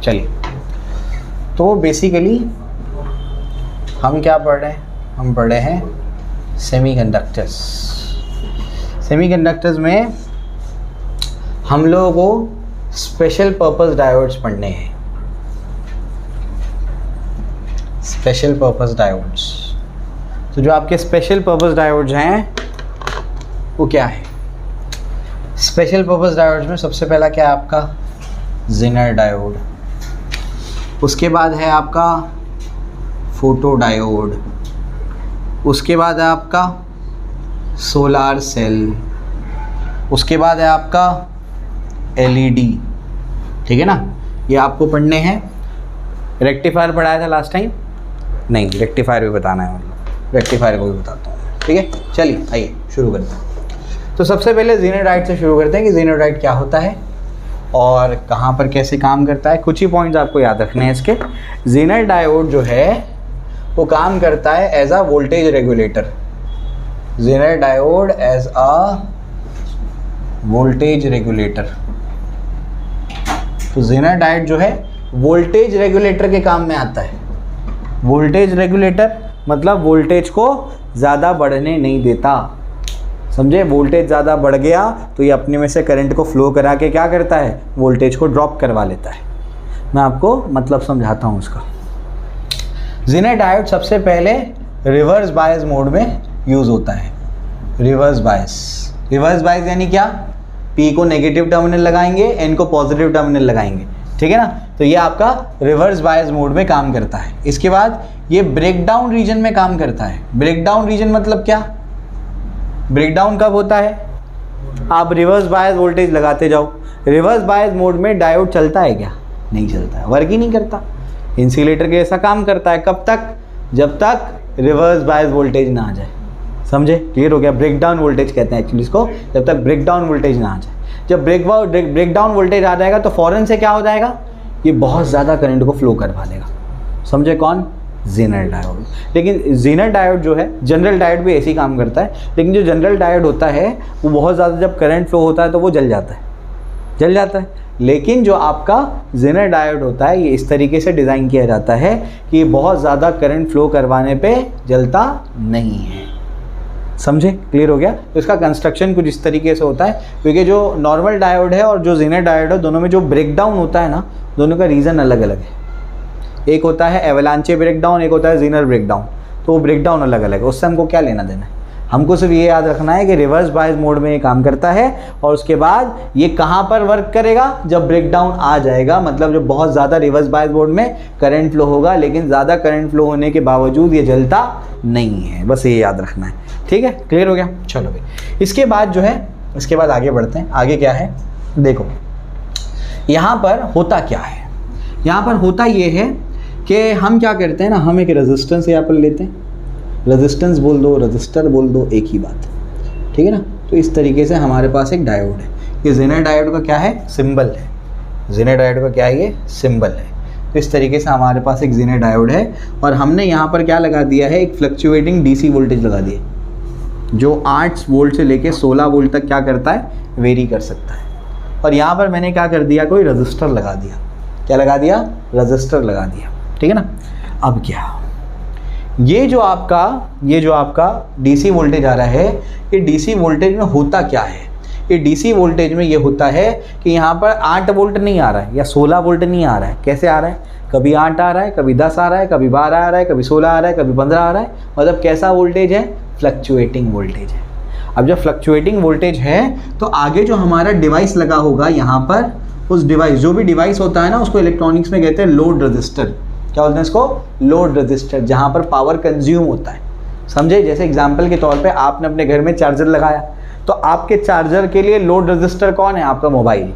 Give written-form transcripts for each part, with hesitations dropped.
चलिए, तो बेसिकली हम क्या पढ़ रहे हैं? हम पढ़ रहे हैं सेमीकंडक्टर्स। सेमीकंडक्टर्स में हम लोगों को स्पेशल पर्पस डायोड्स पढ़ने हैं। स्पेशल पर्पस डायोड्स, तो जो आपके स्पेशल पर्पस डायोड्स हैं वो क्या है? स्पेशल पर्पस डायोड्स में सबसे पहला क्या है आपका? Zener diode. उसके बाद है आपका फोटो डायोड। उसके बाद है आपका सोलार सेल। उसके बाद है आपका एलईडी। ठीक है ना? ये आपको पढ़ने हैं। रेक्टिफायर पढ़ाया था लास्ट टाइम? नहीं, रेक्टिफायर भी बताना है, मतलब रेक्टिफायर को भी बताता हूँ। ठीक है, चलिए आइए शुरू करते हैं। तो सबसे पहले ज़ेनर डायोड से शुरू करते हैं कि ज़ेनर डायोड क्या होता है और कहाँ पर कैसे काम करता है। कुछ ही पॉइंट्स आपको याद रखने हैं इसके। ज़ेनर डायोड जो है वो काम करता है as a voltage regulator. Zener diode as a voltage regulator. तो ज़ेनर डायोड जो है वोल्टेज रेगुलेटर के काम में आता है। वोल्टेज रेगुलेटर मतलब वोल्टेज को ज़्यादा बढ़ने नहीं देता, समझे? वोल्टेज ज़्यादा बढ़ गया तो ये अपने में से करंट को फ्लो करा के क्या करता है? वोल्टेज को ड्रॉप करवा लेता है। मैं आपको मतलब समझाता हूँ उसका। ज़ेनर डायोड सबसे पहले रिवर्स बायस मोड में यूज़ होता है। Reverse bias. रिवर्स बायस यानी क्या? P को नेगेटिव टर्मिनल लगाएंगे, N को पॉजिटिव टर्मिनल लगाएंगे। ठीक है ना? तो ये आपका रिवर्स बायस मोड में काम करता है। इसके बाद ये ब्रेकडाउन रीजन में काम करता है। ब्रेकडाउन रीजन मतलब क्या? ब्रेकडाउन कब होता है? आप रिवर्स बायस वोल्टेज लगाते जाओ। रिवर्स बायस मोड में डायोड चलता है क्या? नहीं चलता है, वर्क ही नहीं करता। इंसुलेटर के ऐसा काम करता है। कब तक? जब तक रिवर्स बायस वोल्टेज ना आ जाए। समझे? क्लियर हो गया? ब्रेकडाउन वोल्टेज कहते हैं एक्चुअली इसको, जब तक ब्रेकडाउन वोल्टेज ना आ जाए। जब ब्रेकडाउन वोल्टेज आ जाएगा तो फ़ौरन से क्या हो जाएगा? ये बहुत ज़्यादा करंट को फ्लो करवा देगा। समझे? कौन? Zener diode. लेकिन ज़ेनर डायोड जो है, जनरल डायोड भी ऐसे ही काम करता है, लेकिन जो जनरल डायोड होता है वो बहुत ज़्यादा जब करंट फ्लो होता है तो वो जल जाता है, जल जाता है। लेकिन जो आपका ज़ेनर डायोड होता है ये इस तरीके से डिज़ाइन किया जाता है कि ये बहुत ज़्यादा करंट फ्लो करवाने पे जलता नहीं है। समझे? क्लियर हो गया? तो इसका कंस्ट्रक्शन कुछ इस तरीके से होता है, क्योंकि जो नॉर्मल डायोड है और जो ज़ेनर डायोड है दोनों में जो ब्रेकडाउन होता है ना, दोनों का रीज़न अलग अलग है। एक होता है एवलांचे ब्रेकडाउन, एक होता है ज़ेनर ब्रेकडाउन। तो वो ब्रेकडाउन अलग अलग है, उससे हमको क्या लेना देना है? हमको सिर्फ ये याद रखना है कि रिवर्स बायस मोड में ये काम करता है और उसके बाद ये कहाँ पर वर्क करेगा? जब ब्रेकडाउन आ जाएगा, मतलब जब बहुत ज़्यादा रिवर्स बायस मोड में करंट फ्लो होगा, लेकिन ज़्यादा करंट फ्लो होने के बावजूद ये जलता नहीं है। बस ये याद रखना है। ठीक है? क्लियर हो गया? चलो भाई, इसके बाद जो है, इसके बाद आगे बढ़ते हैं। आगे क्या है देखो, यहाँ पर होता क्या है? यहाँ पर होता ये है कि हम क्या करते हैं ना, हम एक रेजिस्टेंस यहाँ पर लेते हैं। रेजिस्टेंस बोल दो, रजिस्टर बोल दो, एक ही बात। ठीक है ना? तो इस तरीके से हमारे पास एक डायोड है। ये ज़ेनर डायोड का क्या है? सिंबल है। ज़ेनर डायोड का क्या है? ये सिंबल है। तो इस तरीके से हमारे पास एक ज़ेनर डायोड है और हमने यहाँ पर क्या लगा दिया है? एक फ्लक्चुएटिंग डीसी वोल्टेज लगा दिया, जो 8 वोल्ट से लेके 16 वोल्ट तक क्या करता है? वेरी कर सकता है। और यहाँ पर मैंने क्या कर दिया? कोई रजिस्टर लगा दिया। क्या लगा दिया? रजिस्टर लगा दिया। ठीक है ना? अब क्या, ये जो आपका डीसी वोल्टेज आ रहा है, ये डीसी वोल्टेज में होता क्या है? ये डीसी वोल्टेज में ये होता है कि यहाँ पर 8 वोल्ट नहीं आ रहा है या 16 वोल्ट नहीं आ रहा है। कैसे आ रहा है? कभी 8 आ रहा है, कभी 10 आ रहा है, कभी 12 आ रहा है, कभी 16 आ रहा है, कभी 15 आ रहा है। मतलब कैसा वोल्टेज है? फ्लक्चुएटिंग वोल्टेज है। अब जब फ्लक्चुएटिंग वोल्टेज है तो आगे जो हमारा डिवाइस लगा होगा यहाँ पर, उस डिवाइस, जो भी डिवाइस होता है ना, उसको इलेक्ट्रॉनिक्स में कहते हैं लोड रजिस्टर। क्या बोलते हैं इसको? लोड रजिस्टर, जहाँ पर पावर कंज्यूम होता है। समझे? जैसे एग्जांपल के तौर पे आपने अपने घर में चार्जर लगाया, तो आपके चार्जर के लिए लोड रजिस्टर कौन है? आपका मोबाइल,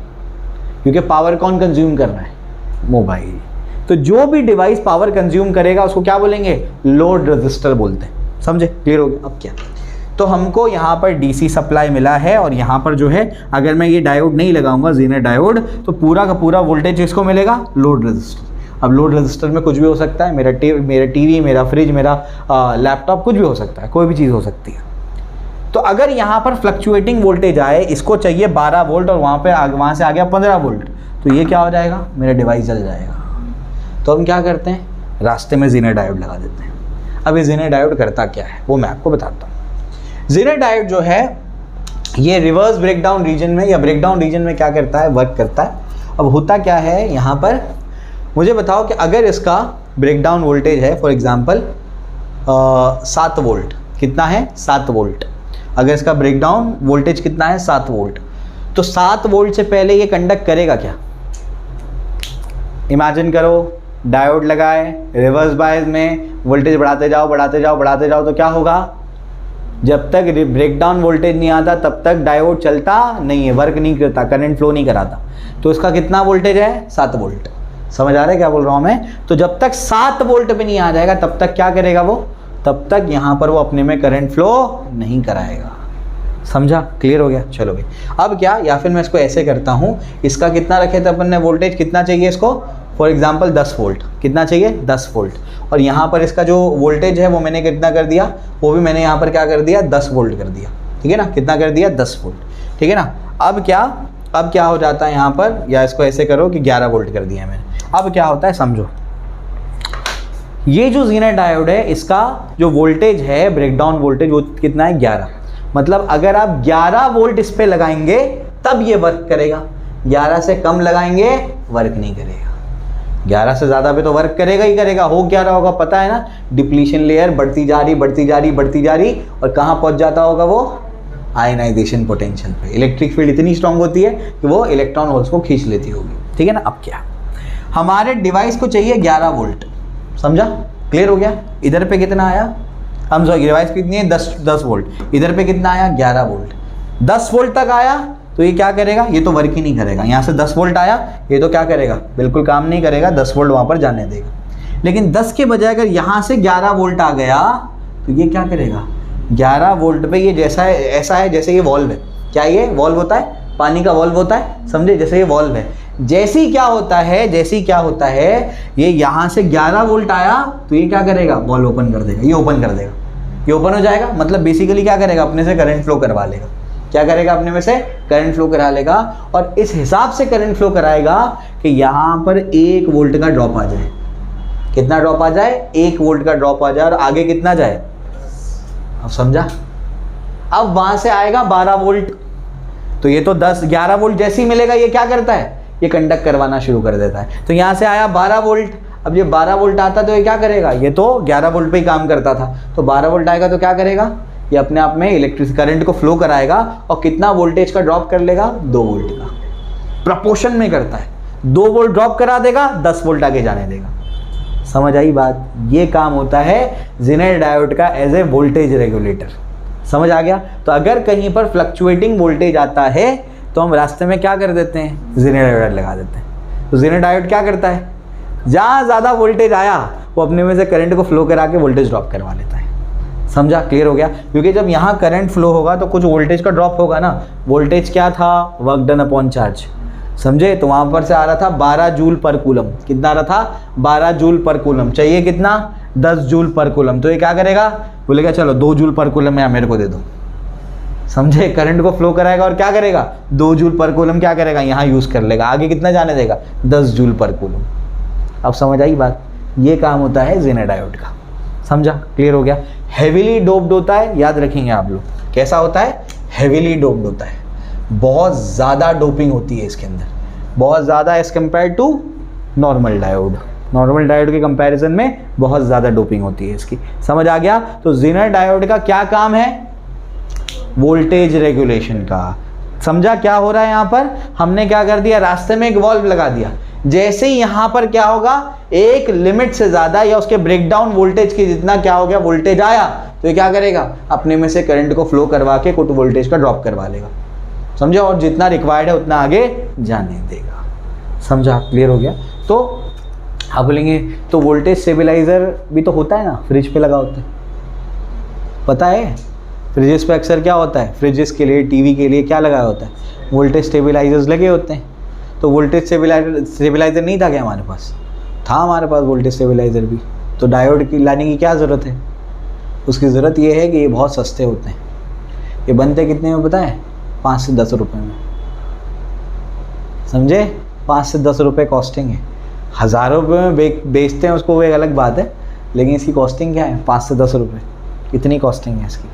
क्योंकि पावर कौन कंज्यूम कर रहा है? मोबाइल। तो जो भी डिवाइस पावर कंज्यूम करेगा उसको क्या बोलेंगे? लोड रजिस्टर बोलते हैं। समझे? क्लियर हो गया? अब क्या, तो हमको यहाँ पर डीसी सप्लाई मिला है और यहाँ पर जो है, अगर मैं ये डायोड नहीं लगाऊंगा, ज़ेनर डायोड, तो पूरा का पूरा वोल्टेज किसको मिलेगा? Load register. अब लोड रजिस्टर में कुछ भी हो सकता है, मेरा टीवी, मेरा फ्रिज, मेरा लैपटॉप, कुछ भी हो सकता है, कोई भी चीज़ हो सकती है। तो अगर यहाँ पर फ्लक्चुएटिंग वोल्टेज आए, इसको चाहिए 12 वोल्ट और वहाँ से आ गया 15 वोल्ट, तो ये क्या हो जाएगा, मेरा डिवाइस जल जाएगा। तो हम क्या करते हैं, रास्ते में ज़ीनर डायोड लगा देते हैं। अब ये ज़ीनर डायोड करता क्या है वो मैं आपको बताता हूँ। ज़ीनर डायोड जो है ये रिवर्स ब्रेकडाउन रीजन में या ब्रेकडाउन रीजन में क्या करता है, वर्क करता है। अब होता क्या है यहाँ पर, मुझे बताओ कि अगर इसका ब्रेकडाउन वोल्टेज है फॉर एग्जांपल 7 वोल्ट, कितना है 7 वोल्ट, अगर इसका ब्रेकडाउन वोल्टेज कितना है 7 वोल्ट, तो 7 वोल्ट से पहले ये कंडक्ट करेगा क्या। इमेजिन करो डायोड लगाए, रिवर्स बायस में वोल्टेज बढ़ाते जाओ बढ़ाते जाओ बढ़ाते जाओ, तो क्या होगा, जब तक ब्रेकडाउन वोल्टेज नहीं आता तब तक डायोड चलता नहीं है, वर्क नहीं करता, करंट फ्लो नहीं कराता। तो इसका कितना वोल्टेज है 7 वोल्ट। समझ आ रहा है क्या बोल रहा हूँ मैं। तो जब तक 7 वोल्ट पे नहीं आ जाएगा तब तक क्या करेगा वो, तब तक यहाँ पर वो अपने में करंट फ्लो नहीं कराएगा। समझा, क्लियर हो गया। चलो भाई अब क्या, या फिर मैं इसको ऐसे करता हूँ, इसका कितना रखे थे अपन ने वोल्टेज, कितना चाहिए इसको, फॉर एग्जाम्पल 10 वोल्ट, कितना चाहिए 10 वोल्ट, और यहाँ पर इसका जो वोल्टेज है वो मैंने कितना कर दिया, वो भी मैंने यहाँ पर क्या कर दिया 10 वोल्ट कर दिया, ठीक है ना, कितना कर दिया 10 वोल्ट, ठीक है ना। अब क्या हो जाता है यहाँ पर, या इसको ऐसे करो कि 11 वोल्ट कर दिया मैंने। अब क्या होता है समझो, ये जो ज़ीनर डायोड है इसका जो वोल्टेज है ब्रेकडाउन वोल्टेज वो कितना है 11, मतलब अगर आप 11 वोल्ट इस पे लगाएंगे तब ये वर्क करेगा, 11 से कम लगाएंगे वर्क नहीं करेगा, 11 से ज़्यादा पे तो वर्क करेगा ही करेगा। हो क्या रहा होगा पता है ना, डिप्लीशन लेयर बढ़ती जा रही बढ़ती जा रही बढ़ती जा रही, और कहाँ पहुँच जाता होगा वो, आयनाइजेशन पोटेंशियल पे। इलेक्ट्रिक फील्ड इतनी स्ट्रांग होती है कि वो इलेक्ट्रॉन होल्स को खींच लेती होगी, ठीक है ना। अब क्या, हमारे डिवाइस को चाहिए 11 वोल्ट, समझा, क्लियर हो गया। इधर पे कितना आया, हम सॉरी डिवाइस कितनी है 10 वोल्ट, इधर पे कितना आया 11 वोल्ट, 10 वोल्ट तक आया तो ये क्या करेगा, ये तो वर्क ही नहीं करेगा। यहाँ से 10 वोल्ट आया, ये तो क्या करेगा, बिल्कुल काम नहीं करेगा, 10 वोल्ट वहाँ पर जाने देगा। लेकिन 10 के बजाय अगर यहाँ से 11 वोल्ट आ गया तो ये क्या करेगा, 11 वोल्ट पे ये जैसा है ऐसा है जैसे ये वॉल्व है। क्या ये वॉल्व होता है, पानी का वॉल्व होता है, समझे, जैसे ये वॉल्व है। जैसे ही क्या होता है ये यहाँ से 11 वोल्ट आया तो ये क्या करेगा, वॉल्व ओपन कर देगा, ये ओपन कर देगा, ये ओपन हो जाएगा, मतलब बेसिकली क्या करेगा, अपने से करंट फ्लो करवा लेगा। क्या करेगा, अपने में से करंट फ्लो करा लेगा, और इस हिसाब से करंट फ्लो कराएगा कि यहाँ पर 1 वोल्ट का ड्रॉप आ जाए। कितना ड्रॉप आ जाए, 1 वोल्ट का ड्रॉप आ जाए, और आगे कितना जाए, अब समझा। अब वहां से आएगा 12 वोल्ट, तो ये तो 11 वोल्ट जैसे ही मिलेगा ये क्या करता है, ये कंडक्ट करवाना शुरू कर देता है। तो यहाँ से आया 12 वोल्ट, अब ये 12 वोल्ट आता तो ये क्या करेगा, ये तो 11 वोल्ट पे ही काम करता था, तो 12 वोल्ट आएगा तो क्या करेगा, ये अपने आप में इलेक्ट्रिक करंट को फ्लो कराएगा, और कितना वोल्टेज का ड्रॉप कर लेगा, 2 वोल्ट का, प्रपोर्शन में करता है। 2 वोल्ट ड्रॉप करा देगा, 10 वोल्ट आगे जाने देगा। समझ आई बात। ये काम होता है ज़ीनर डायोड का एज ए वोल्टेज रेगुलेटर। समझ आ गया। तो अगर कहीं पर फ्लक्चुएटिंग वोल्टेज आता है तो हम रास्ते में क्या कर देते हैं, ज़ीनर डायोड लगा देते हैं। तो ज़ीनर डायोड क्या करता है, जहाँ ज़्यादा वोल्टेज आया वो अपने में से करंट को फ्लो करा के वोल्टेज ड्रॉप करवा लेता है। समझा, क्लियर हो गया। क्योंकि जब यहाँ करंट फ्लो होगा तो कुछ वोल्टेज का ड्रॉप होगा ना। वोल्टेज क्या था, वर्क डन अपॉन चार्ज, समझे। तो वहाँ पर से आ रहा था 12 जूल पर कूलम। कितना आ रहा था, 12 जूल पर कूलम। चाहिए कितना, 10 जूल पर कूलम। तो ये क्या करेगा, बोलेगा चलो 2 जूल पर कूलम यहाँ मेरे को दे दो। समझे, करंट को फ्लो कराएगा और क्या करेगा, 2 जूल पर कूलम क्या करेगा, यहाँ यूज़ कर लेगा। आगे कितना जाने देगा, 10 जूल पर कूलम। अब समझ आई बात। ये काम होता है ज़ीनर डायोड का। समझा, क्लियर हो गया। हेवीली डोप्ड होता है, याद रखेंगे आप लोग। कैसा होता है, हेवीली डोप्ड होता है। बहुत ज़्यादा डोपिंग होती है इसके अंदर, बहुत ज़्यादा as compare to normal diode. Normal diode के कंपैरिजन में बहुत ज़्यादा डोपिंग होती है इसकी। समझ आ गया। तो ज़ीनर डायोड का क्या काम है, वोल्टेज रेगुलेशन का। समझा क्या हो रहा है यहाँ पर, हमने क्या कर दिया, रास्ते में एक वॉल्व लगा दिया। जैसे ही यहाँ पर क्या होगा, एक लिमिट से ज़्यादा या उसके ब्रेकडाउन वोल्टेज की जितना क्या हो गया वोल्टेज आया, तो ये क्या करेगा, अपने में से करंट को फ्लो करवा के कुछ वोल्टेज का ड्रॉप करवा लेगा। समझा, और जितना रिक्वायर्ड है उतना आगे जाने देगा। समझा, क्लियर हो गया। तो आप बोलेंगे तो वोल्टेज स्टेबलाइजर भी तो होता है ना, फ्रिज पे लगा होता है, पता है। फ्रिजेस पे अक्सर क्या होता है, फ्रिजेस के लिए, टीवी के लिए क्या लगाया होता है, वोल्टेज स्टेबलाइजर्स लगे होते हैं। तो वोल्टेज स्टेबलाइजर नहीं था क्या हमारे पास, था हमारे पास वोल्टेज स्टेबलाइजर भी। तो डायोड की लाने की क्या ज़रूरत है, उसकी ज़रूरत ये है कि ये बहुत सस्ते होते हैं। ये बनते कितने में पता है, 5 से 10 रुपये में। समझे, 5 से 10 रुपये कॉस्टिंग है। हज़ारों रुपये में बेचते हैं उसको, वो एक अलग बात है, लेकिन इसकी कॉस्टिंग क्या है? 5 से 10 रुपये, इतनी कॉस्टिंग है इसकी।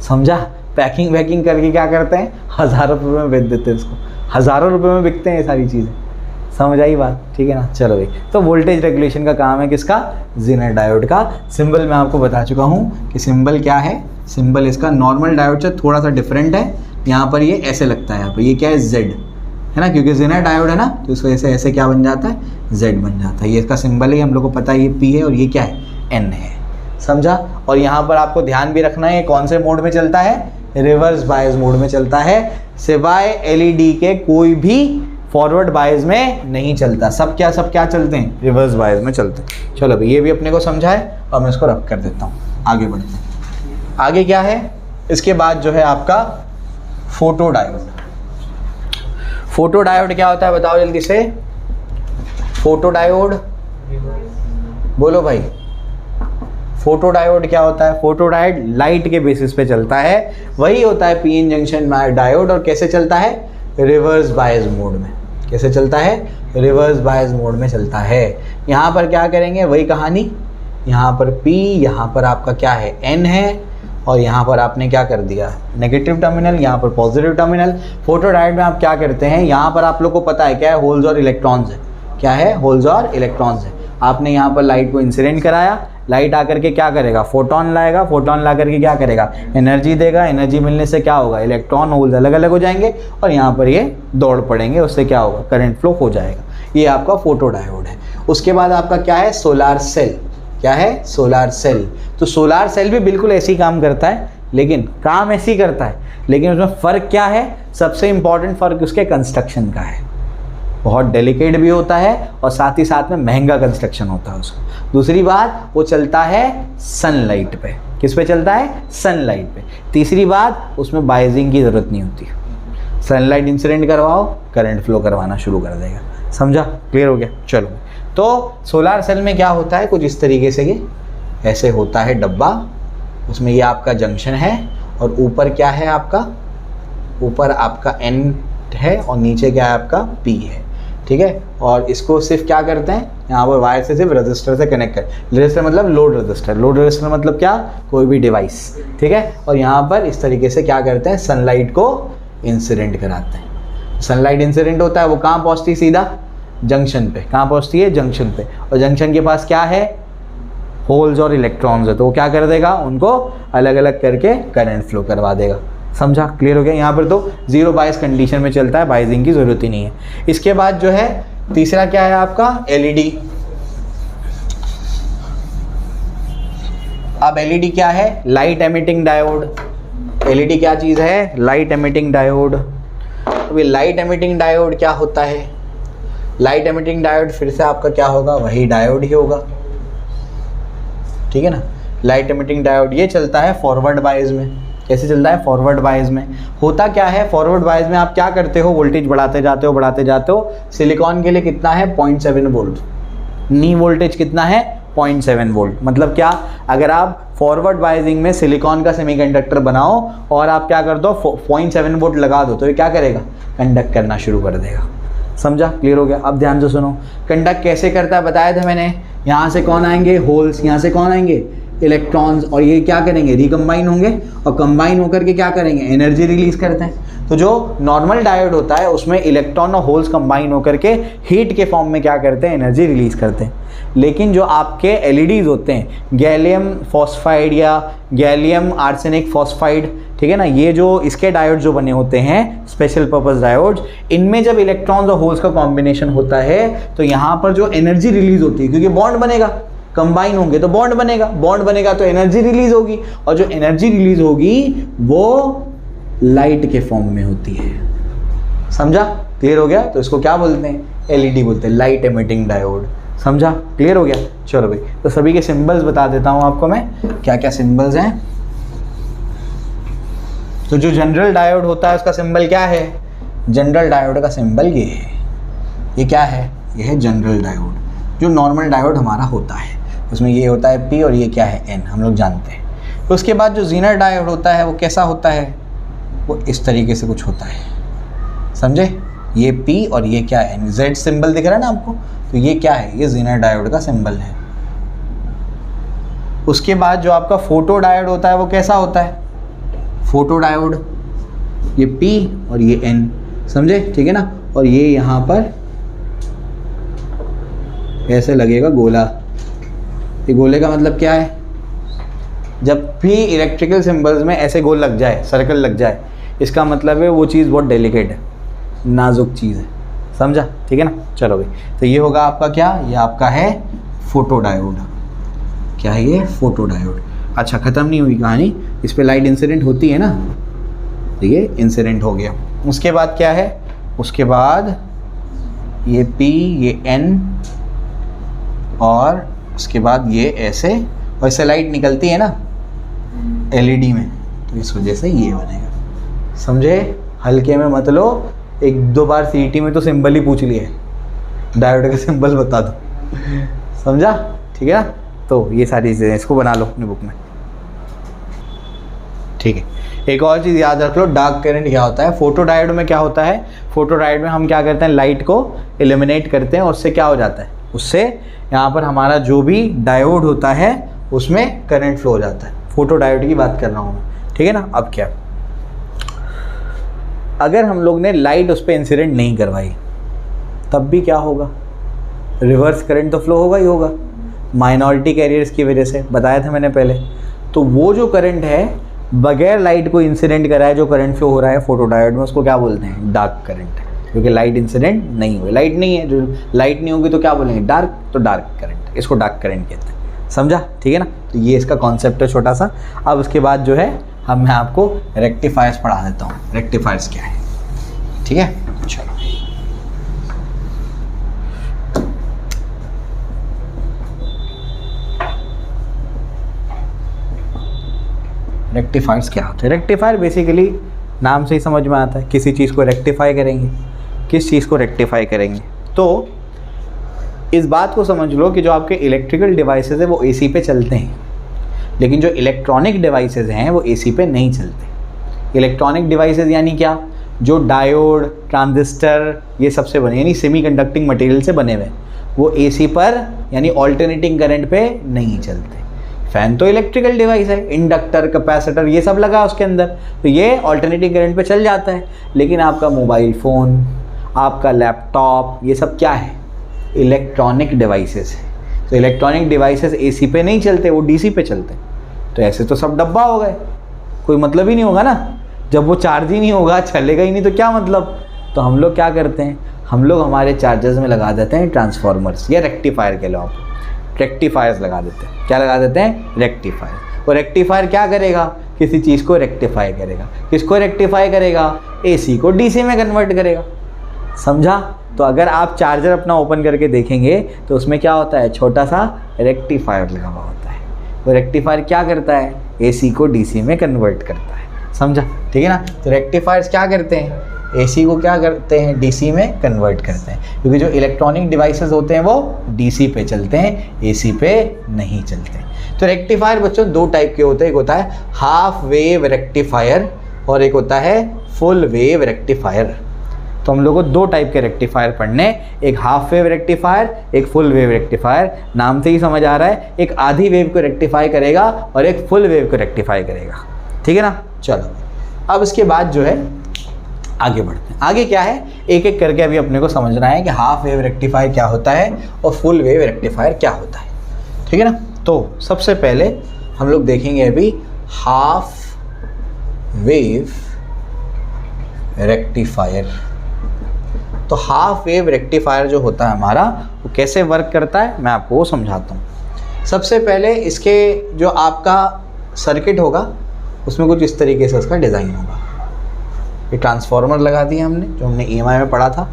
समझा? पैकिंग वैकिंग करके क्या करते हैं? हज़ारों रुपये में बेच देते हैं उसको, हज़ारों रुपये में बिकते हैं ये सारी चीज़ें। समझ आई बात? ठीक है ना? चलो भाई, तो वोल्टेज रेगुलेशन का काम है किसका? ज़ीनर डायोड का। सिंबल मैं आपको बता चुका हूँ कि सिंबल क्या है। सिंबल इसका नॉर्मल डायोड से थोड़ा सा डिफरेंट है। यहाँ पर ये ऐसे लगता है, यहाँ पर ये क्या है? जेड है ना, क्योंकि ज़ीनर डायोड है ना, तो इस वजह से ऐसे क्या बन जाता है? जेड बन जाता है। ये इसका सिंबल है, हम लोग को पता है ये पी है और ये क्या है? एन है। समझा? और यहाँ पर आपको ध्यान भी रखना है कौन से मोड में चलता है? रिवर्स बायस मोड में चलता है। सिवाय एलईडी के कोई भी फॉरवर्ड बायस में नहीं चलता। सब क्या चलते हैं? रिवर्स बायस में चलते हैं। चलो भाई, ये भी अपने को समझा है और मैं इसको रब कर देता हूँ। आगे बढ़ते हैं। आगे क्या है? इसके बाद जो है आपका फोटो डायोड। फोटो डायोड क्या होता है बताओ जल्दी से। फोटो डायोड बोलो भाई, फोटो डायोड क्या होता है? फोटो डायोड लाइट के बेसिस पे चलता है, वही होता है पीएन जंक्शन डायोड। और कैसे चलता है? रिवर्स बायस मोड में। कैसे चलता है? रिवर्स बायस मोड में चलता है। यहाँ पर क्या करेंगे? वही कहानी, यहाँ पर P, यहाँ पर आपका क्या है? N है, और यहाँ पर आपने क्या कर दिया? नेगेटिव टर्मिनल, यहाँ पर पॉजिटिव टर्मिनल। फोटो डायोड में आप क्या करते हैं? यहाँ पर आप लोग को पता है क्या है? होल्स और इलेक्ट्रॉन्स है। क्या है? होल्स और इलेक्ट्रॉन्स है। आपने यहाँ पर लाइट को इंसिडेंट कराया, लाइट आकर के क्या करेगा? फोटोन लाएगा, फोटोन ला करके क्या करेगा? एनर्जी देगा। एनर्जी मिलने से क्या होगा? इलेक्ट्रॉन होल्स अलग अलग हो जाएंगे और यहाँ पर ये दौड़ पड़ेंगे, उससे क्या होगा? करंट फ्लो हो जाएगा। ये आपका फोटो डायोड है। उसके बाद आपका क्या है? Solar cell. क्या है? Solar cell. तो सोलार सेल भी बिल्कुल ऐसे ही काम करता है, लेकिन काम ऐसे ही करता है, लेकिन उसमें फ़र्क क्या है? सबसे इंपॉर्टेंट फ़र्क उसके कंस्ट्रक्शन का है। बहुत डेलिकेट भी होता है और साथ ही साथ में महंगा कंस्ट्रक्शन होता है उसका। दूसरी बात, वो चलता है सनलाइट पे। किस पे चलता है? सनलाइट पे। तीसरी बात, उसमें बायसिंग की ज़रूरत नहीं होती। सनलाइट इंसिडेंट करवाओ, करंट फ्लो करवाना शुरू कर देगा। समझा? क्लियर हो गया? चलो, तो सोलार सेल में क्या होता है? कुछ इस तरीके से ये ऐसे होता है डब्बा, उसमें ये आपका जंक्शन है और ऊपर क्या है आपका? ऊपर आपका N है और नीचे क्या है आपका? P है। ठीक है, और इसको सिर्फ क्या करते हैं? यहाँ पर वायर से सिर्फ रजिस्टर से कनेक्ट कर। रजिस्टर मतलब लोड रजिस्टर। लोड रजिस्टर मतलब क्या? कोई भी डिवाइस। ठीक है, और यहाँ पर इस तरीके से क्या करते हैं? सनलाइट को इंसिडेंट कराते हैं। सनलाइट इंसिडेंट होता है, वो कहाँ पहुँचती है? सीधा जंक्शन पे। कहाँ पहुँचती है? जंक्शन पे। और जंक्शन के पास क्या है? होल्स और इलेक्ट्रॉन्स है, तो वो क्या कर देगा? उनको अलग अलग करके करंट फ्लो करवा देगा। समझा? क्लियर हो गया? यहाँ पर तो जीरो बायस कंडीशन में चलता है, बायसिंग की ज़रूरत ही नहीं है। इसके बाद जो है तीसरा क्या है आपका? एलईडी। अब एलईडी क्या है? Light emitting diode. एलईडी क्या चीज़ है? Light emitting diode. अभी लाइट एमिटिंग डायोड क्या होता है? लाइट एमिटिंग डायोड फिर से आपका क्या होगा? वही डायोड ही होगा। ठीक है ना? लाइट एमिटिंग डायोड ये चलता है फॉरवर्ड बायस में। कैसे चलता है? फॉरवर्ड बायस में। होता क्या है फॉरवर्ड बायस में? आप क्या करते हो? वोल्टेज बढ़ाते जाते हो। सिलिकॉन के लिए कितना है? 0.7 वोल्ट। नी वोल्टेज कितना है? 0.7 वोल्ट। मतलब क्या? अगर आप फॉरवर्ड बायसिंग में सिलिकॉन का सेमीकंडक्टर बनाओ और आप क्या कर दो? 0.7 वोल्ट लगा दो, तो ये क्या करेगा? कंडक्ट करना शुरू कर देगा। समझा? क्लियर हो गया? अब ध्यान से सुनो, कंडक्ट कैसे करता है बताया था मैंने। यहाँ से कौन आएंगे? होल्स। यहाँ से कौन आएंगे? इलेक्ट्रॉन्स। और ये क्या करेंगे? रिकम्बाइन होंगे और कंबाइन होकर के क्या करेंगे? एनर्जी रिलीज करते हैं। तो जो नॉर्मल डायोड होता है उसमें इलेक्ट्रॉन और होल्स कंबाइन होकर के हीट के फॉर्म में क्या करते हैं? एनर्जी रिलीज करते हैं। लेकिन जो आपके एलईडीज होते हैं, गैलियम फॉस्फाइड या गैलियम आर्सेनिक फॉस्फाइड, ठीक है ना, ये जो इसके डायोड जो बने होते हैं स्पेशल पर्पस डायोड्स, इनमें जब इलेक्ट्रॉन्स और होल्स का कॉम्बिनेशन होता है तो यहाँ पर जो एनर्जी रिलीज होती है, क्योंकि बॉन्ड बनेगा, कंबाइन होंगे तो बॉन्ड बनेगा तो एनर्जी रिलीज होगी, और जो एनर्जी रिलीज होगी वो लाइट के फॉर्म में होती है। समझा? क्लियर हो गया? तो इसको क्या बोलते हैं? एलईडी बोलते हैं, लाइट एमिटिंग डायोड। समझा? क्लियर हो गया? चलो भाई, तो सभी के सिंबल्स बता देता हूँ आपको मैं, क्या क्या सिंबल्स हैं। तो जो जनरल डायोड होता है उसका सिंबल क्या है? जनरल डायोड का सिंबल ये है। ये क्या है? ये है जनरल डायोड। जो नॉर्मल डायोड हमारा होता है उसमें ये होता है P और ये क्या है? N, हम लोग जानते हैं। तो उसके बाद जो ज़ीनर डायोड होता है वो कैसा होता है? वो इस तरीके से कुछ होता है। समझे? ये P और ये क्या है, Z सिंबल दिख रहा है ना आपको, तो ये क्या है, ये ज़ीनर डायोड का सिंबल है। उसके बाद जो आपका फोटो डायोड होता है वो कैसा होता है, फोटो डायोड, ये P और ये N, समझे, ठीक है ना। और ये यहाँ पर ऐसे लगेगा गोला। ये गोले का मतलब क्या है, जब भी इलेक्ट्रिकल सिंबल्स में ऐसे गोल लग जाए, सर्कल लग जाए, इसका मतलब है वो चीज़ बहुत डेलिकेट है, नाजुक चीज़ है, समझा, ठीक है ना। चलो भाई, तो ये होगा आपका क्या, ये आपका है फोटो डायोड। क्या है ये, फोटो डायोड। अच्छा, ख़त्म नहीं हुई कहानी, इस पे लाइट इंसिडेंट होती है ना, तो ये इंसिडेंट हो गया। उसके बाद क्या है, उसके बाद ये P, ये N, और उसके बाद ये ऐसे, और इससे लाइट निकलती है ना LED में, तो इस वजह से ये बनेगा, समझे। हल्के में मत लो, 1-2 बार CET में तो सिंबल ही पूछ लिए, डायोड का सिंबल बता दो, समझा, ठीक है ना। तो ये सारी चीज़ें इसको बना लो अपनी बुक में, ठीक है। एक और चीज़ याद रख लो, डार्क करंट क्या होता है। फोटो डायोड में क्या होता है, फोटो डायोड में हम क्या करते हैं, लाइट को एलिमिनेट करते हैं, और उससे क्या हो जाता है, उससे यहाँ पर हमारा जो भी डायोड होता है उसमें करंट फ्लो हो जाता है। फोटो डायोड की बात कर रहा हूँ मैं, ठीक है ना। अब क्या, अगर हम लोग ने लाइट उस पर इंसिडेंट नहीं करवाई तब भी क्या होगा, रिवर्स करंट तो फ्लो होगा ही होगा, माइनॉरिटी कैरियर्स की वजह से, बताया था मैंने पहले। तो वो जो करंट है बगैर लाइट को इंसिडेंट कराए जो करंट फ्लो हो रहा है फोटो डायोड में, उसको क्या बोलते हैं, डार्क करंट, क्योंकि लाइट इंसिडेंट नहीं हुई, लाइट नहीं है, जो लाइट नहीं होगी तो क्या बोलेंगे, डार्क, तो डार्क करंट, इसको डार्क करंट कहते हैं, समझा, ठीक है ना। तो ये इसका कॉन्सेप्ट है छोटा सा। अब उसके बाद जो है मैं आपको रेक्टिफायर्स पढ़ा देता हूँ, रेक्टिफायर्स क्या है, ठीक है। चलो, रेक्टिफायर्स क्या होते हैं। रेक्टिफायर बेसिकली नाम से ही समझ में आता है, किसी चीज़ को रेक्टिफाई करेंगे। किस चीज़ को रेक्टिफाई करेंगे, तो इस बात को समझ लो कि जो आपके इलेक्ट्रिकल डिवाइसेस है वो AC पे चलते हैं, लेकिन जो इलेक्ट्रॉनिक डिवाइसेस हैं वो AC पे नहीं चलते। इलेक्ट्रॉनिक डिवाइसेस यानी क्या, जो डायोड, ट्रांजिस्टर, ये सबसे बने, यानी सेमीकंडक्टिंग मटेरियल से बने हुए, वो AC पर यानी ऑल्टरनेटिंग करंट पे नहीं चलते। फ़ैन तो इलेक्ट्रिकल डिवाइस है, इंडक्टर, कैपेसिटर, ये सब लगा उसके अंदर, तो ये ऑल्टरनेटिंग करंट पे चल जाता है। लेकिन आपका मोबाइल फ़ोन, आपका लैपटॉप, ये सब क्या है, इलेक्ट्रॉनिक डिवाइसेस है। तो इलेक्ट्रॉनिक डिवाइसेस AC पे नहीं चलते, वो DC पे चलते हैं। तो ऐसे तो सब डब्बा हो गए, कोई मतलब ही नहीं होगा ना, जब वो चार्ज ही नहीं होगा, चलेगा ही नहीं, तो क्या मतलब। तो हम लोग क्या करते हैं, हम लोग हमारे चार्जर्स में लगा देते हैं ट्रांसफार्मर्स या रेक्टिफायर के लो, आप रेक्टिफायर्स लगा देते हैं। क्या लगा देते हैं, रेक्टिफायर। और रेक्टिफायर क्या करेगा, किसी चीज़ को रेक्टिफाई करेगा। किसको रेक्टिफाई करेगा, AC को DC में कन्वर्ट करेगा, समझा। तो अगर आप चार्जर अपना ओपन करके देखेंगे तो उसमें क्या होता है, छोटा सा रेक्टिफायर लगा हुआ होता है। वो रेक्टिफायर क्या करता है, AC को DC में कन्वर्ट करता है, समझा, ठीक है ना। तो रेक्टिफायर्स क्या करते हैं, AC को क्या करते हैं, DC में कन्वर्ट करते हैं, क्योंकि जो इलेक्ट्रॉनिक डिवाइसेस होते हैं वो DC पे चलते हैं, AC पे नहीं चलते। तो रेक्टिफायर बच्चों 2 टाइप के होते हैं, एक होता है हाफ वेव रेक्टिफायर और एक होता है फुल वेव रेक्टिफायर। तो हम लोग को 2 टाइप के रेक्टिफायर पढ़ने, एक हाफ वेव रेक्टिफायर, एक फुल वेव रेक्टिफायर। नाम से ही समझ आ रहा है, एक आधी वेव को रेक्टिफाई करेगा और एक फुल वेव को रेक्टिफाई करेगा, ठीक है ना। चलो, अब इसके बाद जो है आगे बढ़ते हैं। आगे क्या है, एक एक करके अभी अपने को समझना है कि हाफ वेव रेक्टिफायर क्या होता है और फुल वेव रेक्टिफायर क्या होता है, ठीक है ना। तो सबसे पहले हम लोग देखेंगे अभी हाफ वेव रेक्टिफायर। तो हाफ वेव रेक्टिफायर जो होता है हमारा, वो कैसे वर्क करता है मैं आपको वो समझाता हूँ। सबसे पहले इसके जो आपका सर्किट होगा उसमें कुछ इस तरीके से उसका डिज़ाइन होगा। ये ट्रांसफार्मर लगा दिया हमने, जो हमने EMI में पढ़ा था।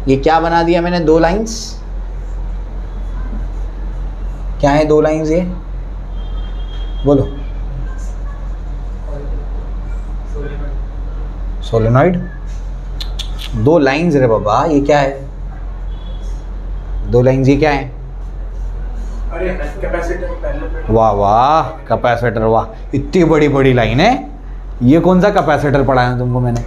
ये क्या बना दिया मैंने, 2 लाइंस। क्या है 2 लाइंस, ये बोलो, सोलेनॉइड। 2 लाइंस रे बाबा, ये क्या है, 2 लाइंस, ये क्या है, अरे कैपेसिटर। वाह वाह, कैपेसिटर, वाह, इतनी बड़ी बड़ी लाइन है। ये कौन सा कैपेसिटर पढ़ाया तुमको मैंने,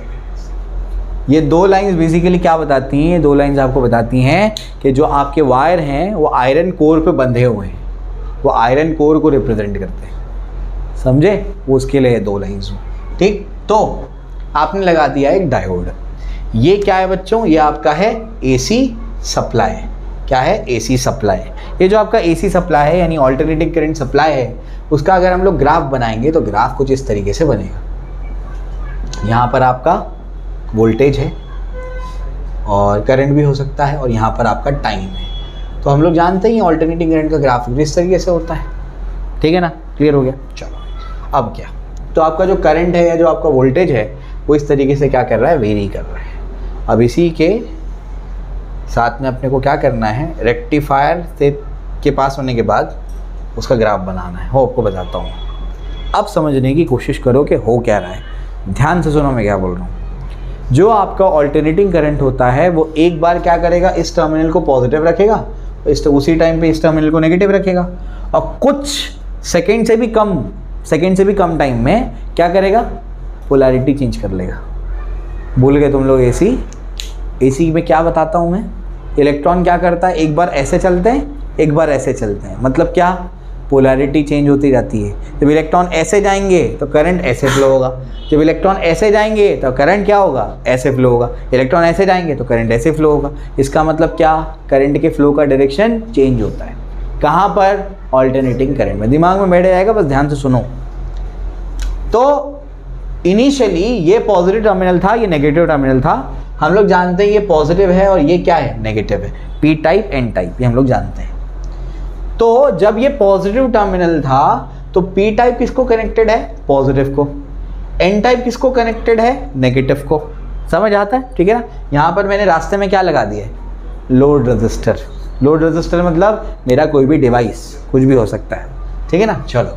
ये दो लाइंस बेसिकली क्या बताती हैं? ये दो लाइंस आपको बताती हैं कि जो आपके वायर हैं वो आयरन कोर पे बंधे हुए हैं, वो आयरन कोर को रिप्रेजेंट करते हैं, समझे? वो उसके लिए दो लाइंस। ठीक, तो आपने लगा दिया एक डायोड। ये क्या है बच्चों? ये आपका है एसी सप्लाई। क्या है? AC supply. ये जो आपका एसी सप्लाई है यानी ऑल्टरनेटिंग करंट सप्लाई है, उसका अगर हम लोग ग्राफ बनाएंगे तो ग्राफ कुछ इस तरीके से बनेगा। यहाँ पर आपका वोल्टेज है और करंट भी हो सकता है, और यहाँ पर आपका टाइम है। तो हम लोग जानते ही ऑल्टरनेटिंग करंट का ग्राफ इस तरीके से होता है। ठीक है ना? क्लियर हो गया? चलो अब क्या, तो आपका जो करंट है या जो आपका वोल्टेज है वो इस तरीके से क्या कर रहा है? वेरी कर रहा है। अब इसी के साथ में अपने को क्या करना है? रेक्टिफायर से के पास होने के बाद उसका ग्राफ बनाना है। वो आपको बताता हूँ। अब समझने की कोशिश करो कि हो क्या रहा है। ध्यान से सुनो मैं क्या बोल रहा हूँ। जो आपका ऑल्टरनेटिंग करंट होता है वो एक बार क्या करेगा? इस टर्मिनल को पॉजिटिव रखेगा, उसी टाइम पे इस टर्मिनल को नेगेटिव रखेगा, और कुछ सेकेंड से भी कम टाइम में क्या करेगा? पोलैरिटी चेंज कर लेगा। भूल गए तुम लोग एसी में क्या बताता हूँ मैं? इलेक्ट्रॉन क्या करता है? एक बार ऐसे चलते हैं, एक बार ऐसे चलते हैं। मतलब क्या? पोलैरिटी चेंज होती जाती है। जब इलेक्ट्रॉन ऐसे जाएंगे तो करंट ऐसे फ्लो होगा, जब इलेक्ट्रॉन ऐसे जाएंगे तो करंट क्या होगा? ऐसे फ्लो होगा। इलेक्ट्रॉन ऐसे जाएंगे तो करंट ऐसे फ्लो होगा। इसका मतलब क्या? करंट के फ्लो का डायरेक्शन चेंज होता है। कहाँ पर? ऑल्टरनेटिंग करंट में। दिमाग में बैठ जाएगा, बस ध्यान से सुनो। तो इनिशियली ये पॉजिटिव टर्मिनल था, ये नेगेटिव टर्मिनल था। हम लोग जानते हैं ये पॉजिटिव है और ये क्या है? नेगेटिव है। पी टाइप, एन टाइप, ये हम लोग जानते हैं। तो जब ये पॉजिटिव टर्मिनल था तो पी टाइप किसको कनेक्टेड है? पॉजिटिव को। एन टाइप किसको कनेक्टेड है? नेगेटिव को। समझ आता है? ठीक है ना? यहाँ पर मैंने रास्ते में क्या लगा दिया है? Load register. लोड रजिस्टर मतलब मेरा कोई भी डिवाइस, कुछ भी हो सकता है। ठीक है ना? चलो,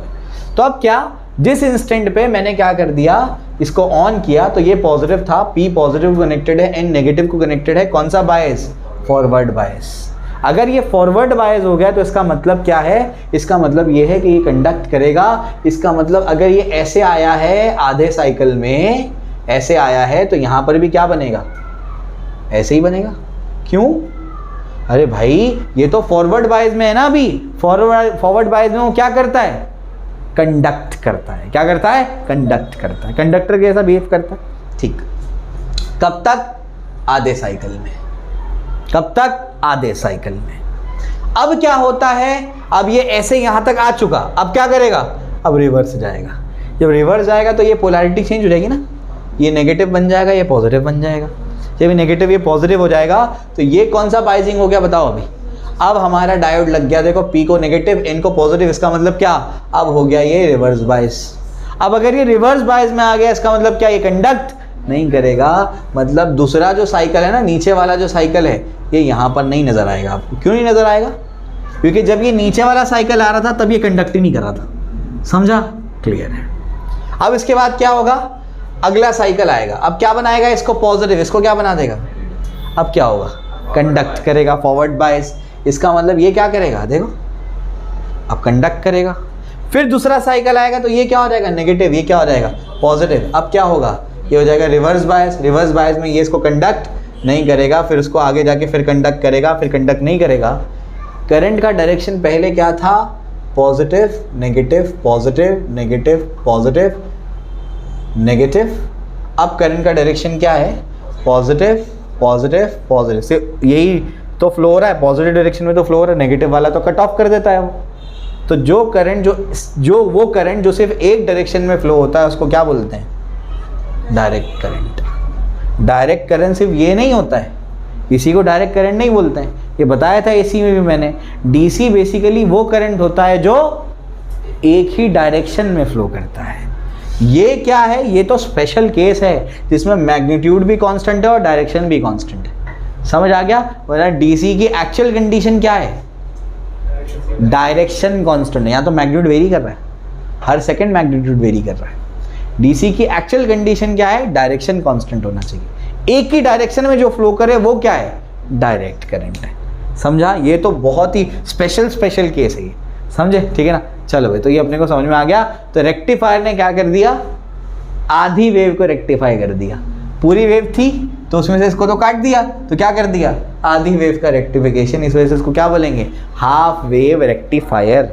तो अब क्या, जिस इंस्टेंट पे मैंने क्या कर दिया, इसको ऑन किया, तो ये पॉजिटिव था, पी पॉजिटिव को कनेक्टेड है, एन नेगेटिव को कनेक्टेड है। कौन सा बायस? Forward bias. अगर ये फॉरवर्ड बायस हो गया तो इसका मतलब क्या है? इसका मतलब ये है कि ये कंडक्ट करेगा। इसका मतलब अगर ये ऐसे आया है आधे साइकिल में, ऐसे आया है, तो यहाँ पर भी क्या बनेगा? ऐसे ही बनेगा। क्यों? अरे भाई ये तो फॉरवर्ड बायस में है ना। अभी फॉरवर्ड बायस में वो क्या करता है? कंडक्ट करता है। क्या करता है? कंडक्ट करता है। कंडक्टर कैसा बिहेव करता है? ठीक। कब तक? आधे साइकिल में। कब तक? आधे साइकिल में। अब क्या होता है? अब ये ऐसे यहां तक आ चुका, अब क्या करेगा? अब रिवर्स जाएगा। जब रिवर्स जाएगा तो ये पोलैरिटी चेंज हो जाएगी ना, ये नेगेटिव बन जाएगा, ये पॉजिटिव बन जाएगा। जब ये नेगेटिव ये पॉजिटिव हो जाएगा तो ये कौन सा बाइजिंग हो गया बताओ अभी? अब हमारा डायोड लग गया। देखो, पी को नेगेटिव, एन को पॉजिटिव। इसका मतलब क्या? अब हो गया ये रिवर्स बायस। अब अगर ये रिवर्स बायस में आ गया, इसका मतलब क्या? ये कंडक्ट नहीं करेगा। मतलब दूसरा जो साइकिल है ना, नीचे वाला जो साइकिल है, ये यहाँ पर नहीं नजर आएगा आपको। क्यों नहीं नजर आएगा? क्योंकि जब ये नीचे वाला साइकिल आ रहा था तब ये कंडक्ट ही नहीं कर रहा था। समझा? क्लियर है। अब इसके बाद क्या होगा? अगला साइकिल आएगा। अब क्या बनाएगा? इसको पॉजिटिव, इसको क्या बना देगा? अब क्या होगा? कंडक्ट करेगा, फॉरवर्ड बायस। इसका मतलब ये क्या करेगा? देखो, अब कंडक्ट करेगा। फिर दूसरा साइकिल आएगा तो ये क्या हो जाएगा? नेगेटिव। ये क्या हो जाएगा? पॉजिटिव। अब क्या होगा? ये हो जाएगा रिवर्स बायस। रिवर्स बायस में ये इसको कंडक्ट नहीं करेगा, फिर उसको आगे जाके फिर कंडक्ट करेगा, फिर कंडक्ट नहीं करेगा। करंट का डायरेक्शन पहले क्या था? Positive negative, positive negative, positive negative. अब करंट का डायरेक्शन क्या है? Positive positive positive. सिर्फ यही तो फ्लो हो रहा है, पॉजिटिव डायरेक्शन में तो फ्लो हो रहा है, नेगेटिव वाला तो कट ऑफ कर देता है वो। तो जो करंट वो करंट जो सिर्फ एक डायरेक्शन में फ्लो होता है उसको क्या बोलते हैं? Direct current. डायरेक्ट करंट सिर्फ ये नहीं होता है, इसी को डायरेक्ट करंट नहीं बोलते हैं। ये बताया था एसी में भी मैंने। डीसी बेसिकली वो करंट होता है जो एक ही डायरेक्शन में फ्लो करता है। ये क्या है? ये तो स्पेशल केस है जिसमें मैग्नीट्यूड भी कांस्टेंट है और डायरेक्शन भी कांस्टेंट है। समझ आ गया? वरना डीसी की एक्चुअल कंडीशन क्या है? डायरेक्शन कांस्टेंट है। यहाँ तो मैग्नीट्यूड वेरी कर रहा है, हर सेकंड मैग्नीट्यूड वेरी कर रहा है। डीसी की एक्चुअल कंडीशन क्या है? डायरेक्शन कांस्टेंट होना चाहिए। एक ही डायरेक्शन में जो फ्लो करे वो क्या है? डायरेक्ट करंट है। समझा? ये तो बहुत ही स्पेशल केस है ये। समझे? ठीक है ना? चलो भाई, तो ये अपने को समझ में आ गया। तो रेक्टिफायर ने क्या कर दिया? आधी वेव को रेक्टिफाई कर दिया। पूरी वेव थी तो उसमें से इसको तो काट दिया, तो क्या कर दिया, आधी वेव का रेक्टिफिकेशन, इस वजह से इसको क्या बोलेंगे, हाफ वेव रेक्टिफायर।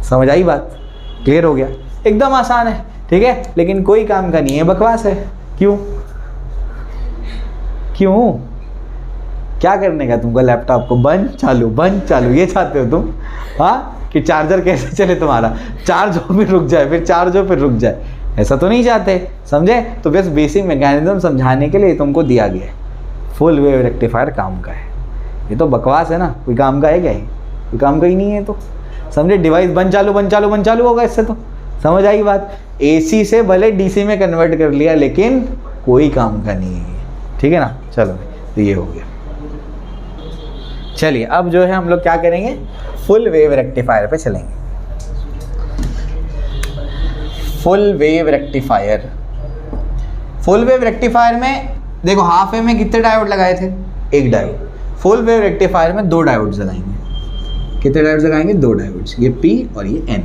समझ आई बात, क्लियर हो गया, एकदम आसान है, ठीक है, लेकिन कोई काम का नहीं है, बकवास है। क्यों क्यों, क्या करने का तुमको, लैपटॉप को बंद चालू ये चाहते हो तुम, हाँ, कि चार्जर कैसे चले तुम्हारा, चार्ज हो फिर रुक जाए, फिर चार्ज हो फिर रुक जाए, ऐसा तो नहीं चाहते, समझे। तो बस बेसिक मैकेनिज्म समझाने के लिए तुमको दिया गया है। फुल वेव रेक्टिफायर काम का है, ये तो बकवास है ना, कोई काम का है क्या, ये कोई काम का ही नहीं है। तो समझे, डिवाइस बंद चालू होगा इससे, तो समझ आई बात। AC से भले DC में कन्वर्ट कर लिया, लेकिन कोई काम का नहीं है, ठीक है ना। चलो तो ये हो गया। चलिए अब जो है हम लोग क्या करेंगे, फुल वेव रेक्टिफायर पे चलेंगे। Full wave rectifier, full wave rectifier में देखो हाफ वेव में कितने डायोड लगाए थे, एक डायोड। फुल वेव रेक्टिफायर में 2 डायोड्स लगाएंगे। कितने डायोड्स लगाएंगे, 2 डायोड्स, ये P और ये N,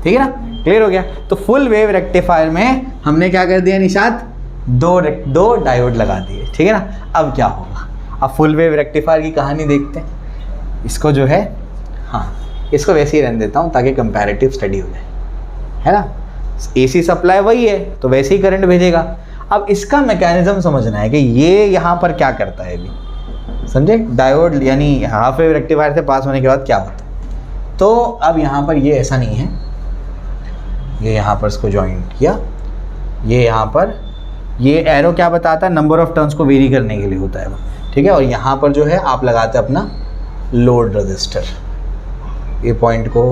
ठीक है ना, क्लियर हो गया। तो फुल वेव रेक्टिफायर में हमने क्या कर दिया निशात, 2 डायोड लगा दिए, ठीक है ना। अब क्या होगा, अब फुल वेव रेक्टिफायर की कहानी देखते हैं। इसको जो है, हाँ, इसको वैसे ही रहने देता हूँ ताकि कंपैरेटिव स्टडी हो जाए, है ना। AC सप्लाई वही है तो वैसे ही करंट भेजेगा। अब इसका मैकेनिज्म समझना है कि ये यहाँ पर क्या करता है अभी, समझे, डायोड यानी हाफ वेव रेक्टिफायर से पास होने के बाद क्या होता है। तो अब यहाँ पर ये ऐसा नहीं है, ये यहाँ पर इसको ज्वाइन किया, ये यहाँ पर ये एरो क्या बताता है, नंबर ऑफ टर्न्स को वेरी करने के लिए होता है वो, ठीक है। और यहाँ पर जो है आप लगाते हैं अपना लोड रजिस्टर, ये पॉइंट को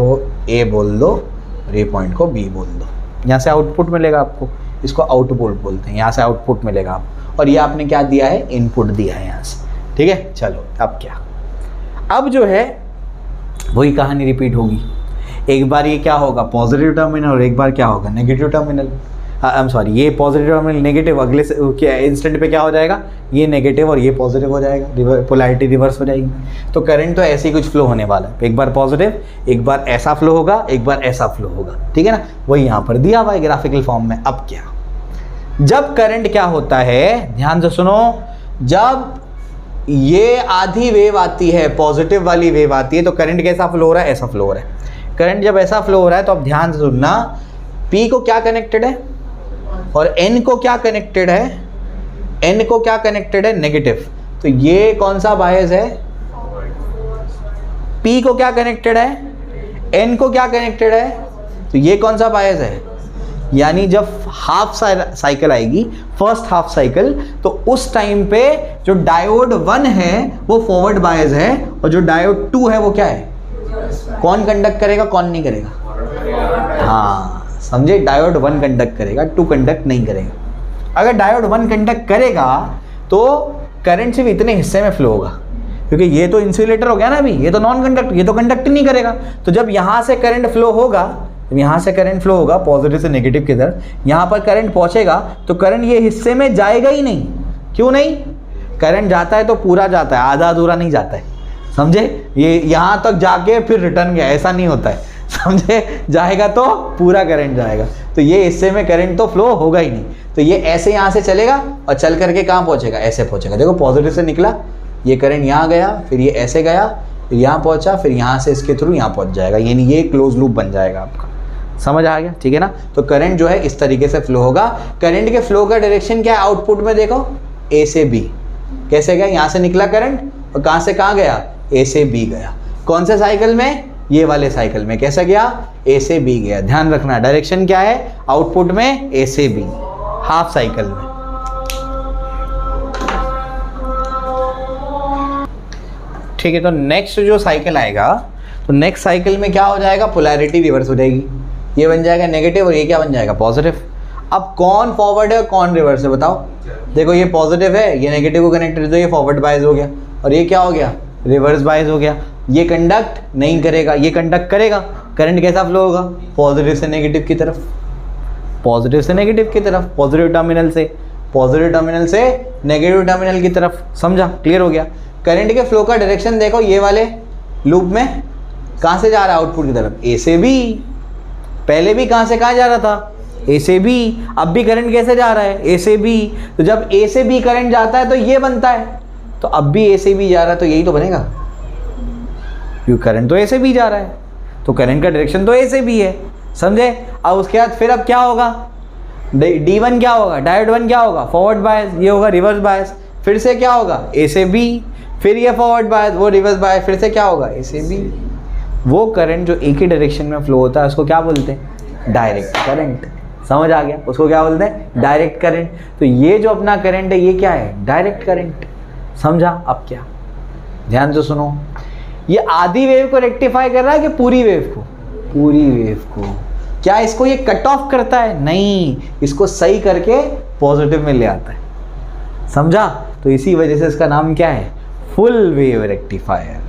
A बोल दो और ये पॉइंट को B बोल दो। यहाँ से आउटपुट मिलेगा आपको, इसको आउटपुट बोलते हैं, यहाँ से आउटपुट मिलेगा आप, और ये आपने क्या दिया है, इनपुट दिया है यहाँ से, ठीक है। चलो अब क्या, अब जो है वही कहानी रिपीट होगी। एक बार ये क्या होगा, पॉजिटिव टर्मिनल, और एक बार क्या होगा, negative terminal. I am sorry, ये पॉजिटिव टर्मिनल नेगेटिव, अगले क्या इंस्टेंट पे क्या हो जाएगा, ये नेगेटिव और ये पॉजिटिव हो जाएगा, पोलैरिटी रिवर्स हो जाएगी। तो करंट तो ऐसे ही कुछ फ्लो होने वाला है, एक बार पॉजिटिव, एक बार ऐसा फ्लो होगा, एक बार ऐसा फ्लो होगा, ठीक है ना। वही यहाँ पर दिया हुआ है ग्राफिकल फॉर्म में। अब क्या, जब करंट क्या होता है, ध्यान से सुनो, जब ये आधी वेव आती है, पॉजिटिव वाली वेव आती है, तो करंट कैसा फ्लो हो रहा है, ऐसा फ्लो हो रहा है। करंट जब ऐसा फ्लो हो रहा है तो अब ध्यान से सुनना, P को क्या कनेक्टेड है और N को क्या कनेक्टेड है, N को क्या कनेक्टेड है, नेगेटिव। तो ये कौन सा बायस है, P को क्या कनेक्टेड है, N को क्या कनेक्टेड है, तो ये कौन सा बायस है। यानी जब हाफ साइकिल आएगी, फर्स्ट हाफ साइकिल, तो उस टाइम पे जो डायोड 1 है वो फॉरवर्ड बायस है, और जो डायोड 2 है वो क्या है, कौन कंडक्ट करेगा, कौन नहीं करेगा। हाँ समझे, डायोड 1 कंडक्ट करेगा, 2 कंडक्ट नहीं करेगा। अगर डायोड 1 कंडक्ट करेगा तो करंट सिर्फ इतने हिस्से में फ्लो होगा, क्योंकि ये तो इंसुलेटर हो गया ना अभी, ये तो नॉन कंडक्ट, ये तो कंडक्ट नहीं करेगा। तो जब यहाँ से करंट फ्लो होगा, यहाँ से करंट फ्लो होगा पॉजिटिव से नेगेटिव की तरफ, यहाँ पर करंट पहुँचेगा तो करंट ये हिस्से में जाएगा ही नहीं। क्यों नहीं, करंट जाता है तो पूरा जाता है, आधा अधूरा नहीं जाता है, समझे। ये यहाँ तक जाके फिर रिटर्न गया, ऐसा नहीं होता है, समझे। जाएगा तो पूरा करंट जाएगा, तो ये हिस्से में करंट तो फ्लो होगा ही नहीं। तो ये ऐसे यहाँ से चलेगा और चल करके कहाँ पहुँचेगा, ऐसे पहुँचेगा। देखो पॉजिटिव से निकला, ये करंट यहाँ गया, फिर ये ऐसे गया, फिर यहाँ पहुँचा, फिर यहाँ से इसके थ्रू यहाँ पहुँच जाएगा, यानी ये क्लोज लूप बन जाएगा आपका। समझ आ गया, ठीक है ना। तो करंट जो है इस तरीके से फ्लो होगा। करंट के फ्लो का डायरेक्शन क्या है, आउटपुट में देखो A से B कैसे गया, यहाँ से निकला करंट और कहाँ से कहाँ गया, A से B गया। कौन से साइकिल में, ये वाले साइकिल में कैसे गया, A से B गया। ध्यान रखना डायरेक्शन क्या है, आउटपुट में A से B, हाफ साइकिल में। ठीक है, तो नेक्स्ट जो साइकिल आएगा, तो नेक्स्ट साइकिल में क्या हो जाएगा, पोलैरिटी रिवर्स हो जाएगी। ये बन जाएगा नेगेटिव और ये क्या बन जाएगा, पॉजिटिव। अब कौन फॉरवर्ड है और कौन रिवर्स है बताओ। देखो ये पॉजिटिव है, ये नेगेटिव को कनेक्टेड है, तो ये फॉरवर्ड बायस हो गया, और ये क्या हो गया, रिवर्स बायस हो गया। ये कंडक्ट नहीं करेगा, ये कंडक्ट करेगा। करंट कैसा फ्लो होगा, पॉजिटिव से नेगेटिव की तरफ, पॉजिटिव से नेगेटिव की तरफ, पॉजिटिव टर्मिनल से नेगेटिव टर्मिनल की तरफ। समझा, क्लियर हो गया। करंट के फ्लो का डायरेक्शन देखो, ये वाले लूप में कहाँ से जा रहा है, आउटपुट की तरफ, A से B। पहले भी कहाँ से कहाँ जा रहा था, ए से बी। अब भी करंट कैसे जा रहा है? ए से बी। तो जब ए से बी करंट जाता है तो ये बनता है, तो अब भी ए से बी जा रहा है तो यही तो बनेगा, क्योंकि करंट तो ए से बी जा रहा है, तो करंट का डायरेक्शन तो ए से बी है। समझे? अब उसके बाद फिर अब क्या होगा? D1 क्या होगा? डायोड 1 क्या होगा? फॉरवर्ड बायस, ये होगा रिवर्स बायस। फिर से क्या होगा? ए से बी, फिर ये फॉरवर्ड बायस, वो रिवर्स बायस, फिर से क्या होगा? ए से बी। वो करंट जो एक ही डायरेक्शन में फ्लो होता है उसको क्या बोलते हैं? Direct current. समझ आ गया? उसको क्या बोलते हैं? Direct current. तो ये जो अपना करंट है ये क्या है? Direct current. समझा? अब क्या, ध्यान से सुनो, ये आधी वेव को रेक्टिफाई कर रहा है कि पूरी वेव को? पूरी वेव को। क्या इसको ये कट ऑफ करता है? नहीं, इसको सही करके पॉजिटिव में ले आता है। समझा? तो इसी वजह से इसका नाम क्या है? Full wave rectifier.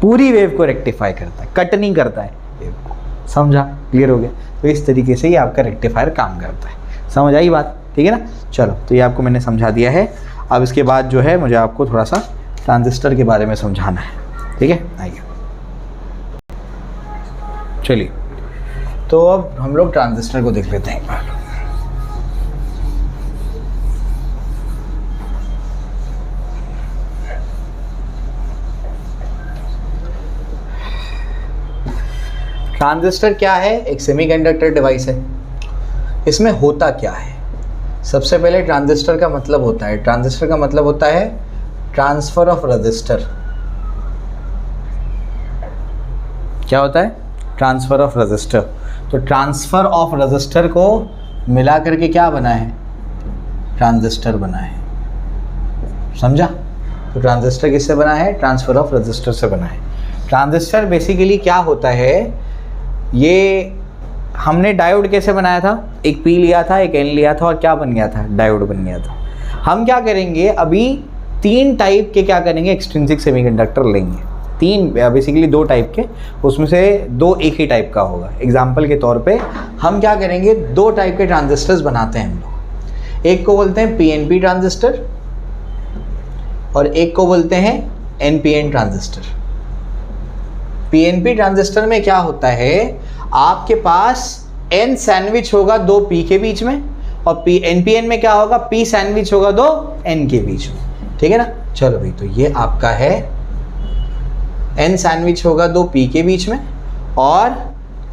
पूरी वेव को रेक्टिफाई करता है, कट नहीं करता है वेव को। समझा? क्लियर हो गया? तो इस तरीके से ये आपका रेक्टिफायर काम करता है। समझ आई बात? ठीक है ना? चलो, तो ये आपको मैंने समझा दिया है। अब इसके बाद जो है मुझे आपको थोड़ा सा ट्रांजिस्टर के बारे में समझाना है। ठीक है, आइए। चलिए, तो अब हम लोग ट्रांजिस्टर को देख लेते हैं। ट्रांजिस्टर क्या है? एक सेमीकंडक्टर डिवाइस है। इसमें होता क्या है? सबसे पहले ट्रांजिस्टर का मतलब होता है, ट्रांजिस्टर का मतलब होता है ट्रांसफर ऑफ रजिस्टर। क्या होता है? Transfer of register. तो ट्रांसफर ऑफ रजिस्टर को मिला करके क्या बना है? ट्रांजिस्टर बना है। समझा? तो ट्रांजिस्टर किससे बना है? ट्रांसफर ऑफ रजिस्टर से बना है। ट्रांजिस्टर बेसिकली क्या होता है? ये हमने डायोड कैसे बनाया था? एक पी लिया था, एक एन लिया था और क्या बन गया था? डायोड बन गया था। हम क्या करेंगे अभी? 3 टाइप के क्या करेंगे? एक्सट्रिंसिक सेमीकंडक्टर लेंगे। 3 बेसिकली 2 टाइप के, उसमें से 2 एक ही टाइप का होगा। एग्जाम्पल के तौर पे हम क्या करेंगे? 2 टाइप के ट्रांजिस्टर्स बनाते हैं हम लोग। एक को बोलते हैं पीएनपी ट्रांजिस्टर और एक को बोलते हैं एनपीएन ट्रांजिस्टर। पीएनपी ट्रांजिस्टर में क्या होता है? आपके पास एन सैंडविच होगा 2 पी के बीच में, और एनपीएन में क्या होगा? पी सैंडविच होगा 2 एन के बीच में। ठीक है ना? चलो भाई, तो ये आपका है एन सैंडविच होगा 2 पी के बीच में, और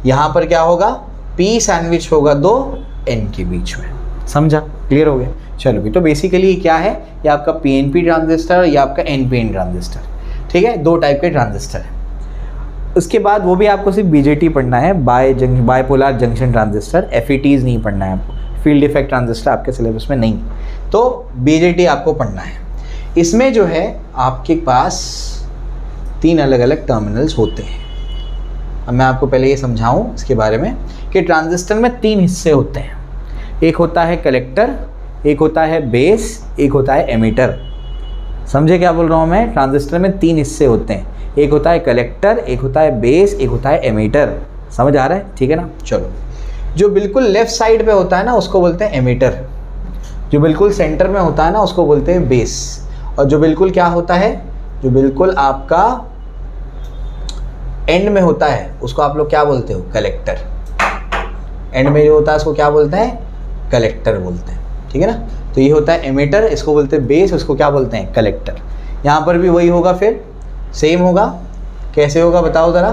यहाँ पर क्या होगा? पी सैंडविच होगा 2 एन के बीच में। समझा? क्लियर हो गया? चलो भाई, तो बेसिकली क्या है? ये आपका पीएनपी ट्रांजिस्टर और ये आपका एनपीएन ट्रांजिस्टर। ठीक है, 2 टाइप के ट्रांजिस्टर है। उसके बाद वो भी आपको सिर्फ बीजेटी पढ़ना है, बायपोलर जंक्शन ट्रांजिस्टर। एफईटीज नहीं पढ़ना है आपको, फील्ड इफेक्ट ट्रांजिस्टर आपके सिलेबस में नहीं, तो बीजेटी आपको पढ़ना है। इसमें जो है आपके पास 3 अलग अलग टर्मिनल्स होते हैं। अब मैं आपको पहले ये समझाऊं इसके बारे में कि ट्रांजिस्टर में 3 हिस्से होते हैं। एक होता है कलेक्टर, एक होता है बेस, एक होता है एमीटर। समझे क्या बोल रहा हूँ मैं? ट्रांजिस्टर में 3 हिस्से होते हैं। एक होता है कलेक्टर, एक होता है बेस, एक होता है एमीटर। समझ आ रहा है? ठीक है ना? चलो, जो बिल्कुल लेफ्ट साइड पे होता है ना उसको बोलते हैं एमीटर, जो बिल्कुल सेंटर में होता है ना उसको बोलते हैं बेस, और जो बिल्कुल क्या होता है? जो बिल्कुल आपका एंड में होता है उसको आप लोग क्या बोलते हो? कलेक्टर। एंड में जो होता है उसको क्या बोलते हैं? कलेक्टर बोलते हैं। ठीक है ना? तो ये होता है एमीटर, इसको बोलते हैं बेस, उसको क्या बोलते हैं? कलेक्टर। यहाँ पर भी वही होगा, फिर सेम होगा। कैसे होगा बताओ ज़रा?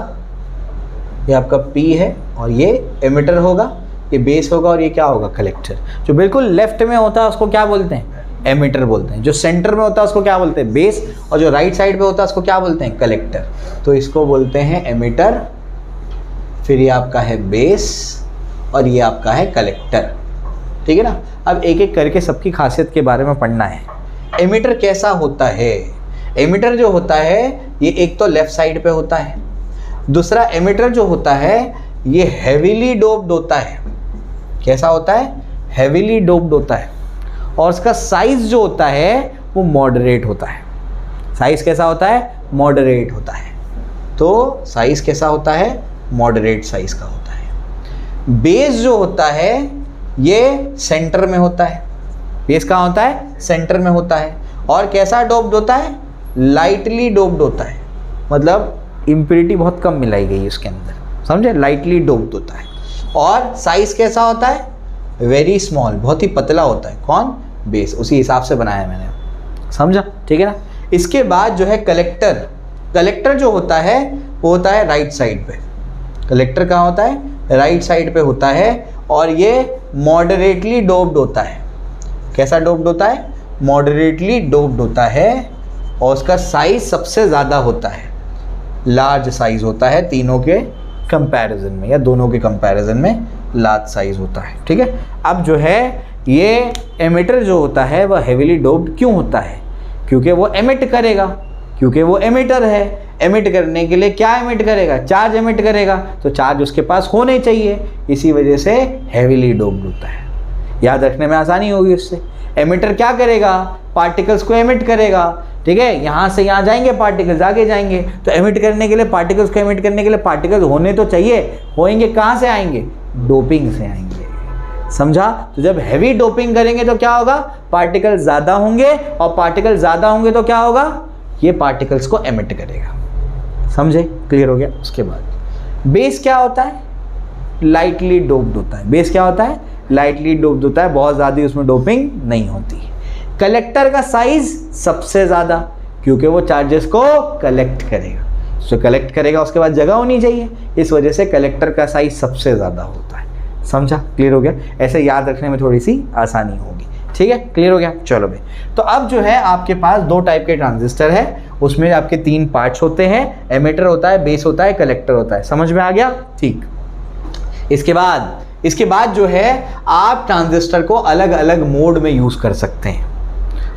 ये आपका P है और ये एमिटर होगा, ये बेस होगा और ये क्या होगा? कलेक्टर। जो बिल्कुल लेफ्ट में होता है उसको क्या बोलते हैं? एमिटर बोलते हैं। जो सेंटर में होता है उसको क्या बोलते हैं? बेस, और जो राइट साइड पे होता है उसको क्या बोलते हैं? कलेक्टर। तो इसको बोलते हैं एमिटर, फिर ये आपका है बेस और ये आपका है कलेक्टर। ठीक है ना? अब एक एक करके सबकी खासियत के बारे में पढ़ना है। एमिटर कैसा होता है? एमिटर जो होता है ये एक तो लेफ्ट साइड पे होता है, दूसरा एमिटर जो होता है ये हेवीली डोप्ड होता है। कैसा होता है? हेवीली डोप्ड होता है, और उसका साइज जो होता है वो मॉडरेट होता है। साइज कैसा होता है? मॉडरेट होता है। तो साइज कैसा होता है? मॉडरेट साइज का होता है। बेस जो होता है ये सेंटर में होता है। बेस कहाँ होता है? सेंटर में होता है। और कैसा डोप्ड होता है? लाइटली डोप्ड होता है, मतलब इम्प्योरिटी बहुत कम मिलाई गई है उसके अंदर। समझे? लाइटली डोप्ड होता है। और साइज कैसा होता है? वेरी स्मॉल, बहुत ही पतला होता है। कौन? बेस। उसी हिसाब से बनाया मैंने, समझा? ठीक है ना। इसके बाद जो है कलेक्टर, कलेक्टर जो होता है वो होता है राइट साइड पे। कलेक्टर कहाँ होता है? राइट साइड पे होता है, और ये मॉडरेटली डोप्ड होता है। कैसा डोप्ड होता है? मॉडरेटली डोप्ड होता है, और उसका साइज सबसे ज़्यादा होता है, लार्ज साइज होता है तीनों के कंपैरिजन में, या दोनों के कंपैरिजन में लार्ज साइज होता है। ठीक है। अब जो है ये एमिटर जो होता है वह हेवीली डोप्ड क्यों होता है? क्योंकि वो एमिट करेगा, क्योंकि वो एमिटर है। एमिट करने के लिए क्या एमिट करेगा? चार्ज एमिट करेगा, तो चार्ज उसके पास होने चाहिए, इसी वजह से हेवीली डोप्ड होता है। याद रखने में आसानी होगी उससे। एमिटर क्या करेगा? पार्टिकल्स को एमिट करेगा। ठीक है, यहाँ से यहाँ जाएंगे पार्टिकल्स, आगे जाएंगे, तो एमिट करने के लिए पार्टिकल्स को एमिट करने के लिए पार्टिकल्स होने तो चाहिए। होएंगे कहाँ से आएंगे? डोपिंग से आएंगे। समझा? तो जब हैवी डोपिंग करेंगे तो क्या होगा? पार्टिकल ज़्यादा होंगे, और पार्टिकल ज़्यादा होंगे तो क्या होगा? ये पार्टिकल्स को एमिट करेगा। समझे? क्लियर हो गया? उसके बाद बेस क्या होता है? लाइटली डोप्ड होता है। बेस क्या होता है? लाइटली डोप्ड होता है, बहुत ज़्यादा उसमें डोपिंग नहीं होती है। कलेक्टर का साइज सबसे ज़्यादा, क्योंकि वो चार्जेस को कलेक्ट करेगा। जो कलेक्ट करेगा उसके बाद जगह होनी चाहिए, इस वजह से कलेक्टर का साइज सबसे ज़्यादा होता है। समझा? क्लियर हो गया? ऐसे याद रखने में थोड़ी सी आसानी होगी। ठीक है, क्लियर हो गया? चलो भाई, तो अब जो है आपके पास दो टाइप के ट्रांजिस्टर है, उसमें आपके तीन पार्ट्स होते हैं, एमिटर होता है, बेस होता है, कलेक्टर होता है। समझ में आ गया? ठीक। इसके बाद जो है आप ट्रांजिस्टर को अलग अलग मोड में यूज़ कर सकते हैं।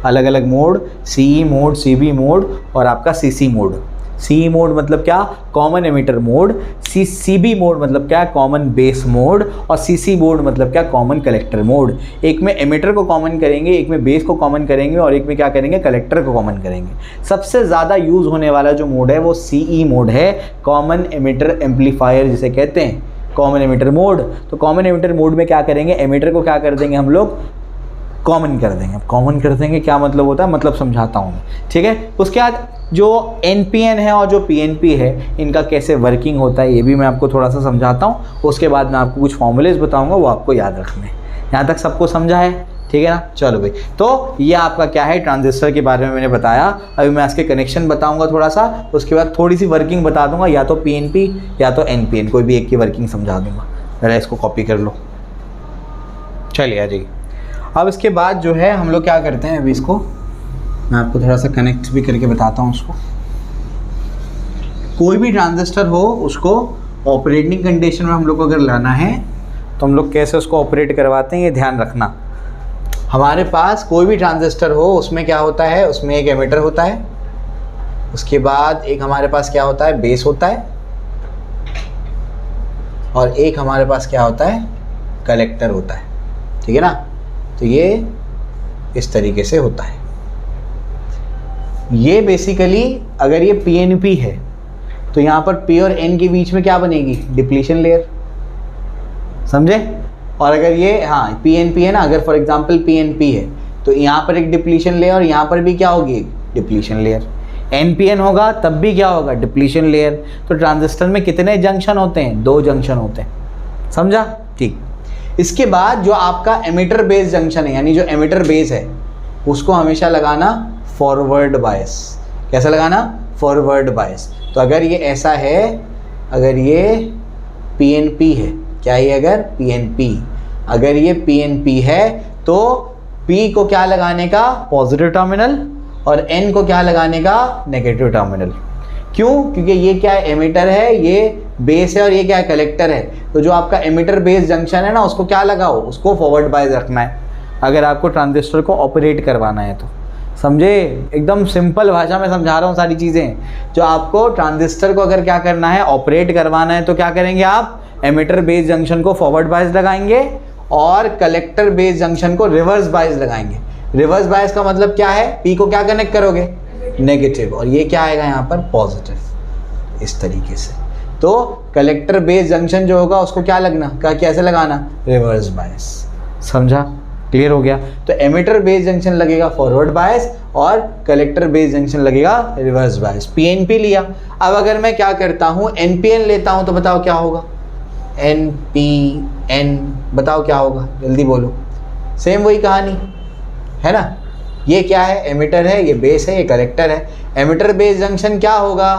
अलग अलग mode, CE mode, CB mode और आपका CC मोड। CE मोड मतलब क्या? Common emitter mode. CB mode मतलब क्या? Common base mode. और CC मोड मतलब क्या? Common collector mode. एक में एमिटर को कॉमन करेंगे, एक में बेस को कॉमन करेंगे, और एक में क्या करेंगे? कलेक्टर को कॉमन करेंगे। सबसे ज़्यादा यूज़ होने वाला जो मोड है वो CE मोड है, कॉमन एमिटर एम्पलीफायर जिसे कहते हैं, कॉमन एमिटर मोड। तो कॉमन एमिटर मोड में क्या करेंगे? एमिटर को क्या कर देंगे हम लोग? कॉमन कर देंगे। अब कॉमन कर देंगे क्या मतलब होता है? मतलब समझाता हूँ मैं। ठीक है। उसके बाद जो NPN है और जो PNP है, इनका कैसे वर्किंग होता है ये भी मैं आपको थोड़ा सा समझाता हूँ। उसके बाद मैं आपको कुछ फॉर्मूलेज बताऊँगा, वो आपको याद रखने हैं। यहाँ तक सबको समझा है? ठीक है ना। चलो भाई, तो ये आपका क्या है, ट्रांजिस्टर के बारे में मैंने बताया। अभी मैं इसके कनेक्शन बताऊँगा थोड़ा सा, उसके बाद थोड़ी सी वर्किंग बता दूँगा, या तो PNP या तो NPN, कोई भी एक की वर्किंग समझा दूँगा। जरा इसको कॉपी कर लो। चलिए आ जाइए। अब इसके बाद जो है हम लोग क्या करते हैं, अभी इसको मैं आपको थोड़ा सा कनेक्ट भी करके बताता हूँ उसको। कोई भी ट्रांजिस्टर हो उसको ऑपरेटिंग कंडीशन में हम लोग को अगर लाना है तो हम लोग कैसे उसको ऑपरेट करवाते हैं ये ध्यान रखना। हमारे पास कोई भी ट्रांजिस्टर हो उसमें क्या होता है, उसमें एक एमिटर होता है, उसके बाद एक हमारे पास क्या होता है, बेस होता है, और एक हमारे पास क्या होता है, कलेक्टर होता है। ठीक है ना। तो ये इस तरीके से होता है। ये बेसिकली अगर ये PNP है तो यहाँ पर P और N के बीच में क्या बनेगी, डिप्लीशन लेयर। समझे। और अगर ये PNP है ना, अगर फॉर एग्जांपल PNP है तो यहाँ पर एक डिप्लीशन लेयर और यहाँ पर भी क्या होगी, डिप्लीशन लेयर। NPN होगा तब भी क्या होगा, डिप्लीशन लेयर। तो ट्रांजिस्टर में कितने जंक्शन होते हैं, 2 जंक्शन होते हैं। समझा। ठीक। इसके बाद जो आपका एमिटर बेस जंक्शन है, यानी जो एमिटर बेस है, उसको हमेशा लगाना फॉरवर्ड बायस। कैसा लगाना, फॉरवर्ड बायस। तो अगर ये ऐसा है, अगर ये PNP है, क्या ये अगर PNP, अगर ये PNP है तो P को क्या लगाने का, पॉजिटिव टर्मिनल, और N को क्या लगाने का, नेगेटिव टर्मिनल। क्यों? क्योंकि ये क्या है, एमिटर है, ये बेस है, और ये क्या है, कलेक्टर है। तो जो आपका एमिटर बेस जंक्शन है ना, उसको क्या लगाओ, उसको फॉरवर्ड बायस रखना है अगर आपको ट्रांजिस्टर को ऑपरेट करवाना है तो। समझे। एकदम सिंपल भाषा में समझा रहा हूँ सारी चीज़ें। जो आपको ट्रांजिस्टर को अगर क्या करना है, ऑपरेट करवाना है, तो क्या करेंगे आप, एमिटर बेस जंक्शन को फॉरवर्ड बायस लगाएंगे और कलेक्टर बेस जंक्शन को रिवर्स बायस लगाएंगे। रिवर्स बायस का मतलब क्या है, P को क्या कनेक्ट करोगे, नेगेटिव, और ये क्या आएगा यहाँ पर, पॉजिटिव। इस तरीके से। तो कलेक्टर बेस जंक्शन जो होगा उसको क्या लगना, कैसे लगाना, रिवर्स बायस। समझा। क्लियर हो गया। तो एमिटर बेस जंक्शन लगेगा फॉरवर्ड बायस और कलेक्टर बेस जंक्शन लगेगा रिवर्स बायस। PNP लिया। अब अगर मैं क्या करता हूँ, NPN लेता हूँ, तो बताओ क्या होगा, NPN, बताओ क्या होगा, जल्दी बोलो। सेम वही कहानी है ना। ये क्या है, एमिटर है, ये बेस है, ये कलेक्टर है। एमिटर बेस जंक्शन क्या होगा,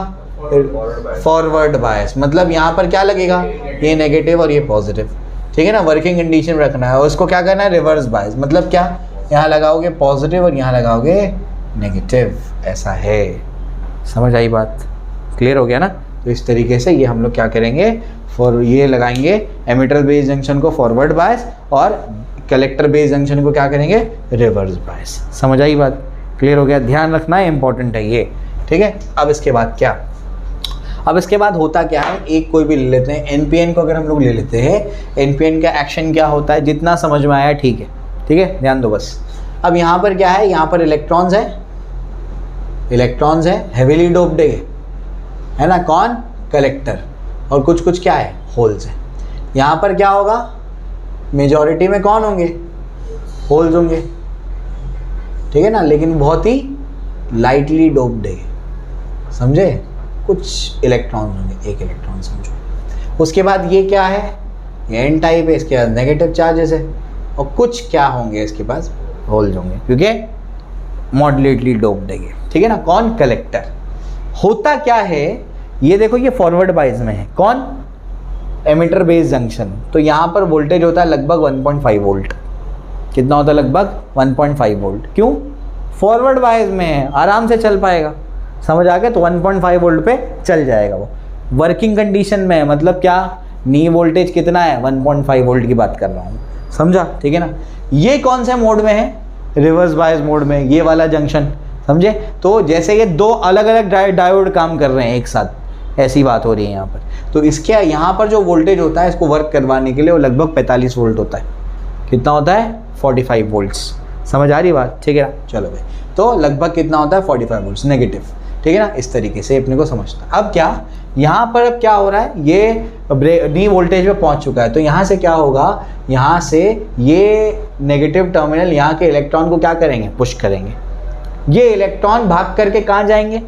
फॉरवर्ड बायस, मतलब यहाँ पर क्या लगेगा, ये नेगेटिव और ये पॉजिटिव, ठीक है ना। वर्किंग कंडीशन रखना है और उसको क्या करना है, रिवर्स बायस, मतलब क्या, यहाँ लगाओगे पॉजिटिव और यहाँ लगाओगे नेगेटिव, ऐसा है। समझ आई बात, क्लियर हो गया ना। तो इस तरीके से ये हम लोग क्या करेंगे, फॉर ये लगाएंगे एमिटर बेस जंक्शन को फॉरवर्ड बायस और कलेक्टर बेस जंक्शन को क्या करेंगे, रिवर्स बायस। समझ आई बात, क्लियर हो गया, ध्यान रखना है, इंपॉर्टेंट है ये, ठीक है। अब इसके बाद क्या, अब इसके बाद होता क्या है, एक कोई भी ले लेते हैं, एनपीएन को अगर हम लोग ले लेते हैं, एनपीएन का एक्शन क्या होता है, जितना समझ में आया ठीक है, ध्यान दो बस। अब यहाँ पर क्या है, यहाँ पर इलेक्ट्रॉन्स है, हेवीली डोप्ड है ना, कौन, कलेक्टर, और कुछ कुछ क्या है, होल्स है। यहाँ पर क्या होगा, मेजॉरिटी में कौन होंगे, होल्स होंगे, ठीक है ना, लेकिन बहुत ही लाइटली डोप्ड है, समझे, कुछ इलेक्ट्रॉन होंगे, एक इलेक्ट्रॉन समझो। उसके बाद ये क्या है, ये एन टाइप है, इसके बाद नेगेटिव चार्जेस है, और कुछ क्या होंगे इसके पास, होल्स होंगे, क्योंकि मॉडरेटली डोप्ड है, ठीक है ना, कौन, कलेक्टर। होता क्या है, ये देखो ये फॉरवर्ड बायस में है, कौन, एमिटर बेस जंक्शन, तो यहाँ पर वोल्टेज होता है लगभग 1.5 वोल्ट। कितना होता है, लगभग 1.5 वोल्ट। क्यों, फॉरवर्ड बायस में है, आराम से चल पाएगा, समझ आ गया, तो 1.5 वोल्ट पे चल जाएगा वो। वर्किंग कंडीशन में है, मतलब क्या, नी वोल्टेज कितना है, 1.5 वोल्ट की बात कर रहा हूँ, समझा, ठीक है ना। ये कौन से मोड में है, रिवर्स बायस मोड में, ये वाला जंक्शन, समझे। तो जैसे ये दो अलग अलग डायोड काम कर रहे हैं एक साथ, ऐसी बात हो रही है यहाँ पर। तो इसके यहाँ पर जो वोल्टेज होता है, इसको वर्क करवाने के लिए वो लगभग 45 वोल्ट होता है। कितना होता है, 45 वोल्ट्स। समझ आ रही बात, ठीक है ना। चलो भाई, तो लगभग कितना होता है, 45 वोल्ट्स नेगेटिव, ठीक है ना। इस तरीके से अपने को समझता। अब क्या, यहाँ पर अब क्या हो रहा है, ये डी वोल्टेज पे पहुँच चुका है, तो यहाँ से क्या होगा, यहाँ से ये नेगेटिव टर्मिनल यहाँ के इलेक्ट्रॉन को क्या करेंगे, पुश करेंगे। ये इलेक्ट्रॉन भाग करके कहाँ जाएंगे,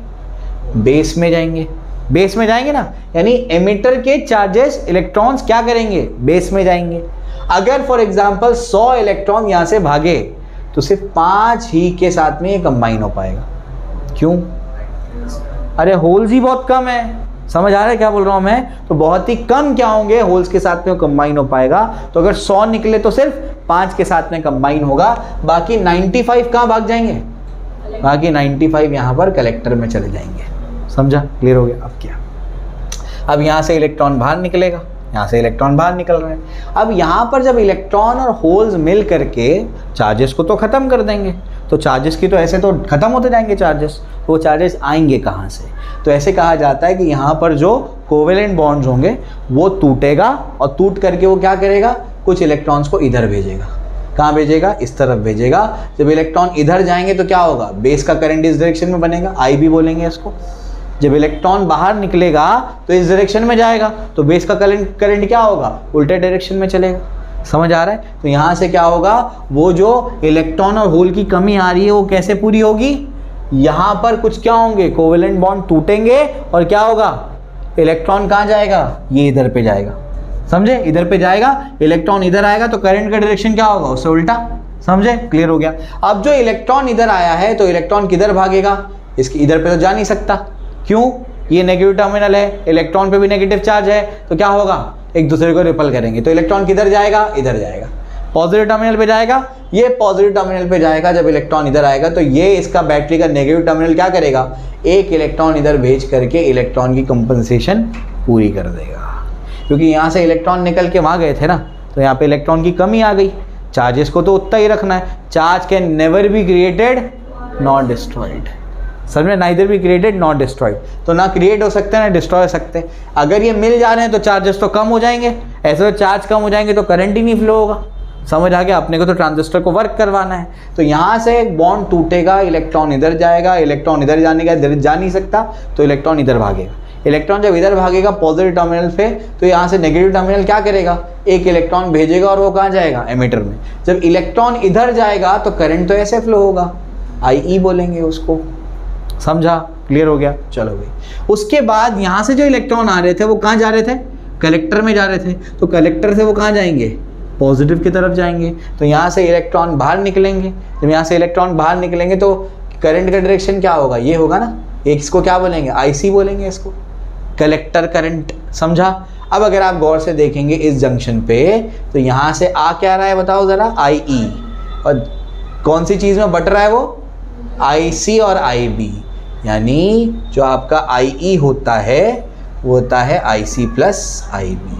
बेस में जाएंगे, बेस में जाएंगे ना, यानी एमिटर के चार्जेस इलेक्ट्रॉन्स क्या करेंगे, बेस में जाएंगे। अगर फॉर एग्जांपल 100 इलेक्ट्रॉन यहाँ से भागे तो सिर्फ 5 ही के साथ में ये कंबाइन हो पाएगा। क्यों, अरे होल्स ही बहुत कम है, समझ आ रहा है क्या बोल रहा हूँ मैं, तो बहुत ही कम क्या होंगे होल्स के साथ में कंबाइन हो पाएगा। तो अगर 100 निकले तो सिर्फ 5 के साथ में कंबाइन होगा, बाकी 95 कहाँ भाग जाएंगे, बाकी 95 यहाँ पर कलेक्टर में चले जाएंगे। समझा, क्लियर हो गया। अब क्या, अब यहाँ से इलेक्ट्रॉन बाहर निकलेगा, यहाँ से इलेक्ट्रॉन बाहर निकल रहे हैं। अब यहाँ पर जब इलेक्ट्रॉन और होल्स मिल करके चार्जेस को तो ख़त्म कर देंगे, तो चार्जेस की तो ऐसे तो ख़त्म होते जाएंगे चार्जेस, तो वो चार्जेस आएंगे कहाँ से, तो ऐसे कहा जाता है कि यहाँ पर जो कोवेलेंट बॉन्ड्स होंगे वो टूटेगा, और टूट करके वो क्या करेगा, कुछ इलेक्ट्रॉन्स को इधर भेजेगा। कहाँ भेजेगा, इस तरफ भेजेगा। जब इलेक्ट्रॉन इधर जाएंगे तो क्या होगा, बेस का करंट इस डायरेक्शन में बनेगा, आई भी बोलेंगे इसको। जब इलेक्ट्रॉन बाहर निकलेगा तो इस डायरेक्शन में जाएगा, तो बेस का करंट क्या होगा, उल्टे डायरेक्शन में चलेगा। समझ आ रहा है। तो यहाँ से क्या होगा, वो जो इलेक्ट्रॉन और होल की कमी आ रही है वो कैसे पूरी होगी, यहाँ पर कुछ क्या होंगे, कोवेलेंट बॉन्ड टूटेंगे, और क्या होगा, इलेक्ट्रॉन कहाँ जाएगा, ये इधर पे जाएगा। समझे, इधर पे जाएगा, इलेक्ट्रॉन इधर आएगा, तो करंट का डायरेक्शन क्या होगा, उससे उल्टा। समझे, क्लियर हो गया। अब जो इलेक्ट्रॉन इधर आया है, तो इलेक्ट्रॉन किधर भागेगा, इसके इधर पे तो जा नहीं सकता। क्यों, ये नेगेटिव टर्मिनल है, इलेक्ट्रॉन पे भी नेगेटिव चार्ज है, तो क्या होगा, एक दूसरे को रिपल करेंगे। तो इलेक्ट्रॉन किधर जाएगा, इधर जाएगा, पॉजिटिव टर्मिनल पे जाएगा, ये पॉजिटिव टर्मिनल पे जाएगा। जब इलेक्ट्रॉन इधर आएगा तो ये इसका बैटरी का नेगेटिव टर्मिनल क्या करेगा, एक इलेक्ट्रॉन इधर भेज करके इलेक्ट्रॉन की कंपनसेशन पूरी कर देगा। क्योंकि यहाँ से इलेक्ट्रॉन निकल के वहाँ गए थे ना, तो यहाँ पे इलेक्ट्रॉन की कमी आ गई। चार्जेस को तो उतना ही रखना है, charge can never be created not destroyed. समझे, neither be created not destroyed, तो ना क्रिएट हो सकते हैं ना डिस्ट्रॉय हो सकते हैं। अगर ये मिल जा रहे हैं तो चार्जेस तो कम हो जाएंगे, ऐसे तो चार्ज कम हो जाएंगे तो करंट ही नहीं फ्लो होगा। समझ आ गया, अपने को तो ट्रांजिस्टर को वर्क करवाना है। तो यहाँ से एक बॉन्ड टूटेगा, इलेक्ट्रॉन इधर जाएगा, इलेक्ट्रॉन इधर जाने का इधर जा नहीं सकता, तो इलेक्ट्रॉन इधर भागेगा। इलेक्ट्रॉन जब इधर भागेगा पॉजिटिव टर्मिनल पे, तो यहाँ से नेगेटिव टर्मिनल क्या करेगा, एक इलेक्ट्रॉन भेजेगा, और वो कहाँ जाएगा, एमिटर में। जब इलेक्ट्रॉन इधर जाएगा तो करंट तो ऐसे फ्लो होगा, IE बोलेंगे उसको। समझा, क्लियर हो गया। चलो भाई, उसके बाद यहाँ से जो इलेक्ट्रॉन आ रहे थे वो कहाँ जा रहे थे, कलेक्टर में जा रहे थे, तो कलेक्टर से वो कहाँ जाएंगे, पॉजिटिव की तरफ जाएंगे, तो यहाँ से इलेक्ट्रॉन बाहर निकलेंगे। जब यहाँ से इलेक्ट्रॉन बाहर निकलेंगे तो करंट का डायरेक्शन क्या होगा, ये होगा ना, एक इसको क्या बोलेंगे, आईसी बोलेंगे इसको, कलेक्टर करंट। समझा। अब अगर आप गौर से देखेंगे इस जंक्शन पे, तो यहाँ से आ क्या रहा है बताओ ज़रा, आई, और कौन सी चीज़ में बट रहा है वो, IC और IB, यानी जो आपका IE होता है वो होता है IC प्लस IB।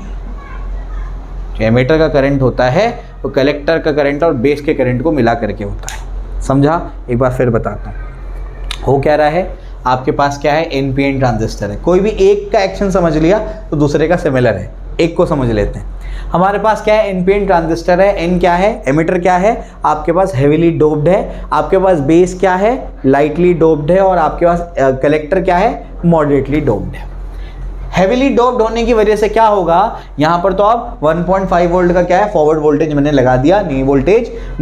जो एमीटर का करंट होता है वो कलेक्टर का करंट और बेस के करंट को मिला करके होता है। समझा। एक बार फिर बताता हूँ। हो क्या रहा है, आपके पास क्या है, NPN ट्रांजिस्टर है। कोई भी एक का एक्शन समझ लिया तो दूसरे का सिमिलर है, एक को समझ लेते हैं। हमारे पास क्या है, NPN ट्रांजिस्टर है। N क्या है, एमिटर क्या है, आपके पास हेवीली डोप्ड है, आपके पास बेस क्या है, लाइटली डोप्ड है, और आपके पास कलेक्टर क्या है, मॉडरेटली डोप्ड है। हेवीली डोप्ड होने की वजह से क्या होगा, यहाँ पर तो आप 1.5 वोल्ट का क्या है, फॉरवर्ड वोल्टेज मैंने लगा दिया, नी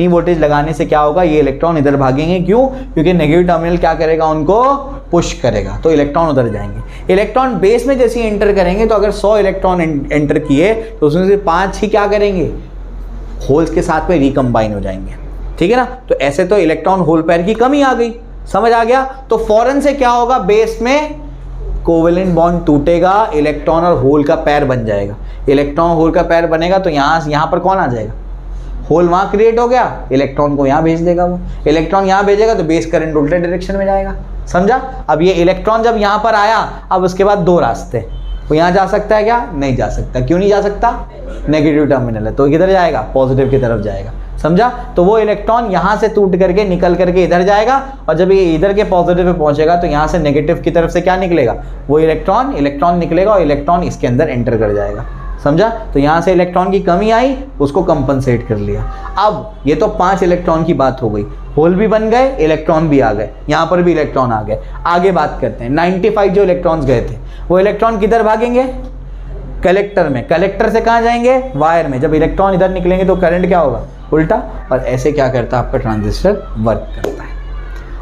वोल्टेज लगाने से क्या होगा, ये इलेक्ट्रॉन इधर भागेंगे। क्यों, क्योंकि नेगेटिव टर्मिनल क्या करेगा, उनको पुश करेगा, तो इलेक्ट्रॉन उधर जाएंगे। इलेक्ट्रॉन बेस में जैसे ही एंटर करेंगे, तो अगर 100 इलेक्ट्रॉन एंटर किए तो उसमें से 5 ही क्या करेंगे, होल्स के साथ में रिकम्बाइन हो जाएंगे। ठीक है ना। तो ऐसे तो इलेक्ट्रॉन होल पेयर की कमी आ गई, समझ आ गया। तो फौरन से क्या होगा, बेस में कोवेलेंट बॉन्ड टूटेगा, इलेक्ट्रॉन और होल का पैर बन जाएगा। इलेक्ट्रॉन होल का पैर बनेगा तो यहाँ पर कौन आ जाएगा, होल वहाँ क्रिएट हो गया, इलेक्ट्रॉन को यहाँ भेज देगा। वो इलेक्ट्रॉन यहाँ भेजेगा तो बेस करंट उल्टे डायरेक्शन में जाएगा। समझा। अब ये इलेक्ट्रॉन जब यहाँ पर आया, अब उसके बाद दो रास्ते, वो यहाँ जा सकता है क्या, नहीं जा सकता। क्यों नहीं जा सकता, नेगेटिव टर्मिनल है, तो किधर जाएगा, पॉजिटिव की तरफ जाएगा। समझा। तो वो इलेक्ट्रॉन यहाँ से टूट करके निकल करके इधर जाएगा, और जब ये इधर के पॉजिटिव पे पहुंचेगा तो यहाँ से नेगेटिव की तरफ से क्या निकलेगा, वो इलेक्ट्रॉन निकलेगा, और इलेक्ट्रॉन इसके अंदर एंटर कर जाएगा। समझा। तो यहाँ से इलेक्ट्रॉन की कमी आई, उसको कंपनसेट कर लिया। अब ये तो 5 इलेक्ट्रॉन की बात हो गई, होल भी बन गए, इलेक्ट्रॉन भी आ गए, यहाँ पर भी इलेक्ट्रॉन आ गए। आगे बात करते हैं, 95 जो इलेक्ट्रॉन्स गए थे, वो इलेक्ट्रॉन किधर भागेंगे, कलेक्टर में। कलेक्टर से कहाँ जाएंगे, वायर में। जब इलेक्ट्रॉन इधर निकलेंगे तो करंट क्या होगा, उल्टा। और ऐसे क्या करता है आपका ट्रांजिस्टर, वर्क करता है।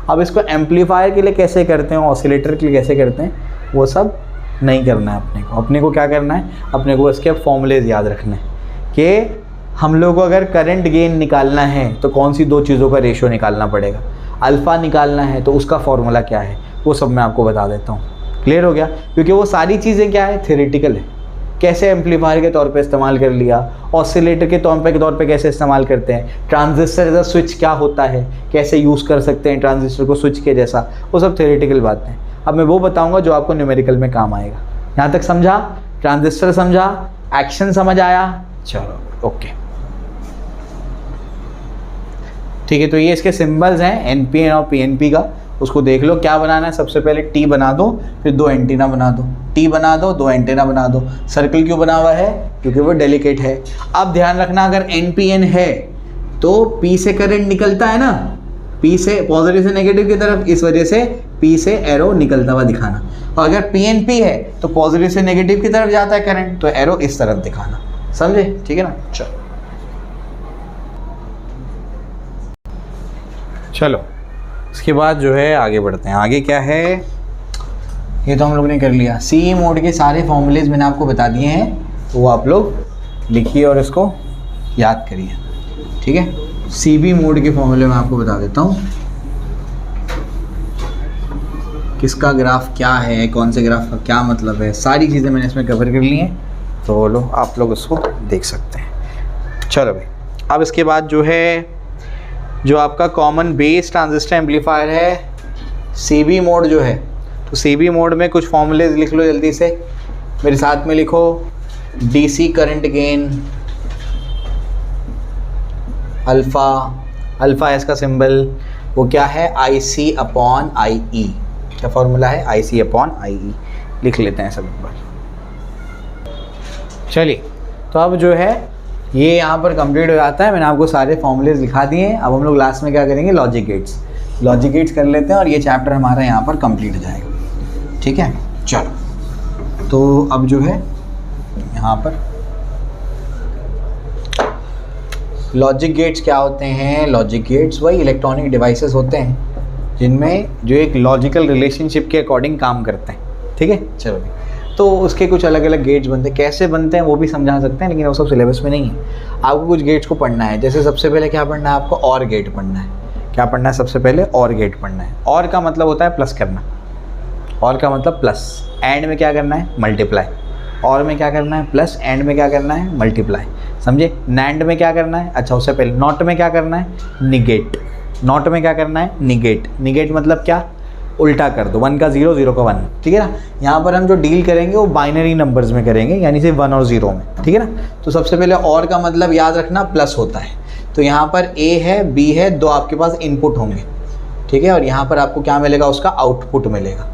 अब इसको एम्पलीफायर के लिए कैसे करते हैं, ऑसिलेटर के लिए कैसे करते हैं, वो सब नहीं करना है अपने को क्या करना है, अपने को इसके फॉर्मूलेज याद रखने हैं कि हम लोग को अगर करंट गेन निकालना है तो कौन सी दो चीज़ों का रेशियो निकालना पड़ेगा, अल्फ़ा निकालना है तो उसका फॉर्मूला क्या है, वो सब मैं आपको बता देता हूँ। क्लियर हो गया। क्योंकि वो सारी चीज़ें क्या है, थ्योरेटिकल है। कैसे एम्पलीफायर के तौर पे इस्तेमाल कर लिया, ऑसिलेटर के तौर पे कैसे इस्तेमाल करते हैं, ट्रांजिस्टर एज स्विच क्या होता है, कैसे यूज़ कर सकते हैं ट्रांजिस्टर को स्विच के जैसा, वो सब थ्योरेटिकल बातें हैं। अब मैं वो बताऊंगा जो आपको न्यूमेरिकल में काम आएगा। यहाँ तक समझा, ट्रांजिस्टर समझा, एक्शन समझ आया, चलो ओके ठीक है। तो ये इसके सिंबल्स हैं, NPN और PNP का, उसको देख लो। क्या बनाना है, सबसे पहले T बना दो, फिर 2 एंटीना बना दो, T बना दो, 2 एंटीना बना दो। सर्कल क्यों बना हुआ है, क्योंकि वो डेलिकेट है। अब ध्यान रखना, अगर NPN है तो P से करंट निकलता है ना, P से पॉजिटिव से नेगेटिव की तरफ, इस वजह से P से एरो निकलता हुआ दिखाना। और अगर PNP है तो पॉजिटिव से नेगेटिव की तरफ जाता है करंट, तो एरो इस तरफ दिखाना। समझे, ठीक है ना। चलो इसके बाद जो है आगे बढ़ते हैं। आगे क्या है, ये तो हम लोग ने कर लिया। CE मोड के सारे फॉर्मूलेज मैंने आपको बता दिए हैं, तो वो आप लोग लिखिए और इसको याद करिए। ठीक है। CB मोड के फॉर्मूले मैं आपको बता देता हूँ, किसका ग्राफ क्या है, कौन से ग्राफ का क्या मतलब है, सारी चीज़ें मैंने इसमें कवर कर ली हैं, तो लो आप लोग उसको देख सकते हैं। चलो भाई, अब इसके बाद जो है, जो आपका कॉमन बेस ट्रांजिस्टर एम्पलीफायर है, CB मोड जो है, तो CB मोड में कुछ फॉर्मूलेज लिख लो जल्दी से, मेरे साथ में लिखो। DC करंट गेन, अल्फ़ा इसका सिंबल, वो क्या है, IC/IE। क्या फॉर्मूला है, IC/IE। लिख लेते हैं सब एक बार। चलिए, तो अब जो है ये यहाँ पर कंप्लीट हो जाता है। मैंने आपको सारे फॉर्मूलेज लिखा दिए हैं। अब हम लोग लास्ट में क्या करेंगे, लॉजिक गेट्स कर लेते हैं, और ये चैप्टर हमारा यहाँ पर कंप्लीट हो जाएगा। ठीक है। चलो, तो अब जो है यहाँ पर लॉजिक गेट्स क्या होते हैं। लॉजिक गेट्स वही इलेक्ट्रॉनिक डिवाइसेस होते हैं जिनमें जो एक लॉजिकल रिलेशनशिप के अकॉर्डिंग काम करते हैं। ठीक है। चलो, तो उसके कुछ अलग अलग गेट्स बनते हैं, कैसे बनते हैं वो भी समझा सकते हैं, लेकिन वो सब सिलेबस में नहीं है। आपको कुछ गेट्स को पढ़ना है। जैसे सबसे पहले क्या पढ़ना है आपको, और गेट पढ़ना है। क्या पढ़ना है सबसे पहले, और गेट पढ़ना है। और का मतलब होता है प्लस करना, और का मतलब प्लस। एंड में क्या करना है, मल्टीप्लाई। और में क्या करना है प्लस, एंड में क्या करना है मल्टीप्लाई, समझे। नैंड में क्या करना है, अच्छा उससे पहले नॉट में क्या करना है, निगेट। नॉट में क्या करना है, निगेट। निगेट मतलब क्या, उल्टा कर दो, 1 का 0, 0 का 1, ठीक है ना। यहाँ पर हम जो डील करेंगे वो बाइनरी नंबर्स में करेंगे, यानी सिर्फ 1 और 0 में, ठीक है ना। तो सबसे पहले और का मतलब याद रखना प्लस होता है। तो यहाँ पर ए है, बी है, दो आपके पास इनपुट होंगे, ठीक है। और यहाँ पर आपको क्या मिलेगा, उसका आउटपुट मिलेगा,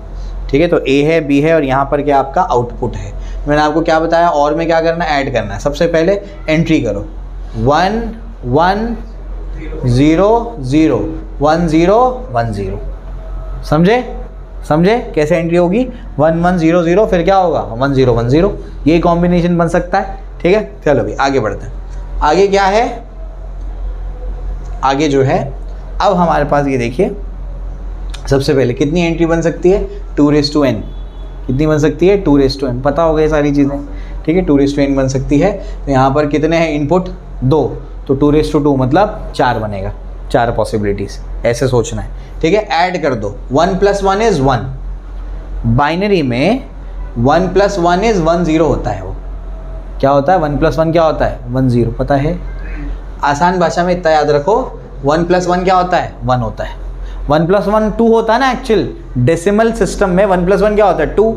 ठीक है। तो ए है, बी है, और यहाँ पर क्या आपका आउटपुट है। मैंने आपको क्या बताया, और में क्या करना है, ऐड करना है। सबसे पहले एंट्री करो, 1 1 0 0 1 0 1 0, समझे। समझे कैसे एंट्री होगी, 1 1 0 0, फिर क्या होगा 1 0 1 0। ये कॉम्बिनेशन बन सकता है, ठीक है। चलो भाई आगे बढ़ते हैं। आगे क्या है, आगे जो है अब हमारे पास ये देखिए, सबसे पहले कितनी एंट्री बन सकती है, 2n। कितनी बन सकती है, 2n। पता होगा ये सारी चीज़ें, ठीक है। 2n बन सकती है। तो यहाँ पर कितने हैं इनपुट, 2, तो 2 मतलब 4 बनेगा, 4 पॉसिबिलिटीज़, ऐसे सोचना है, ठीक है। ऐड कर दो, 1 + 1 = 1। बाइनरी में 1 + 1 = 1 0 होता है। वो क्या होता है, 1 + 1 क्या होता है, 1 0, पता है। आसान भाषा में इतना याद रखो, 1 + 1 क्या होता है, 1 होता है। 1 + 1 2 होता है ना। एक्चुअल डेसिमल सिस्टम में 1 + 1 क्या होता है, 2।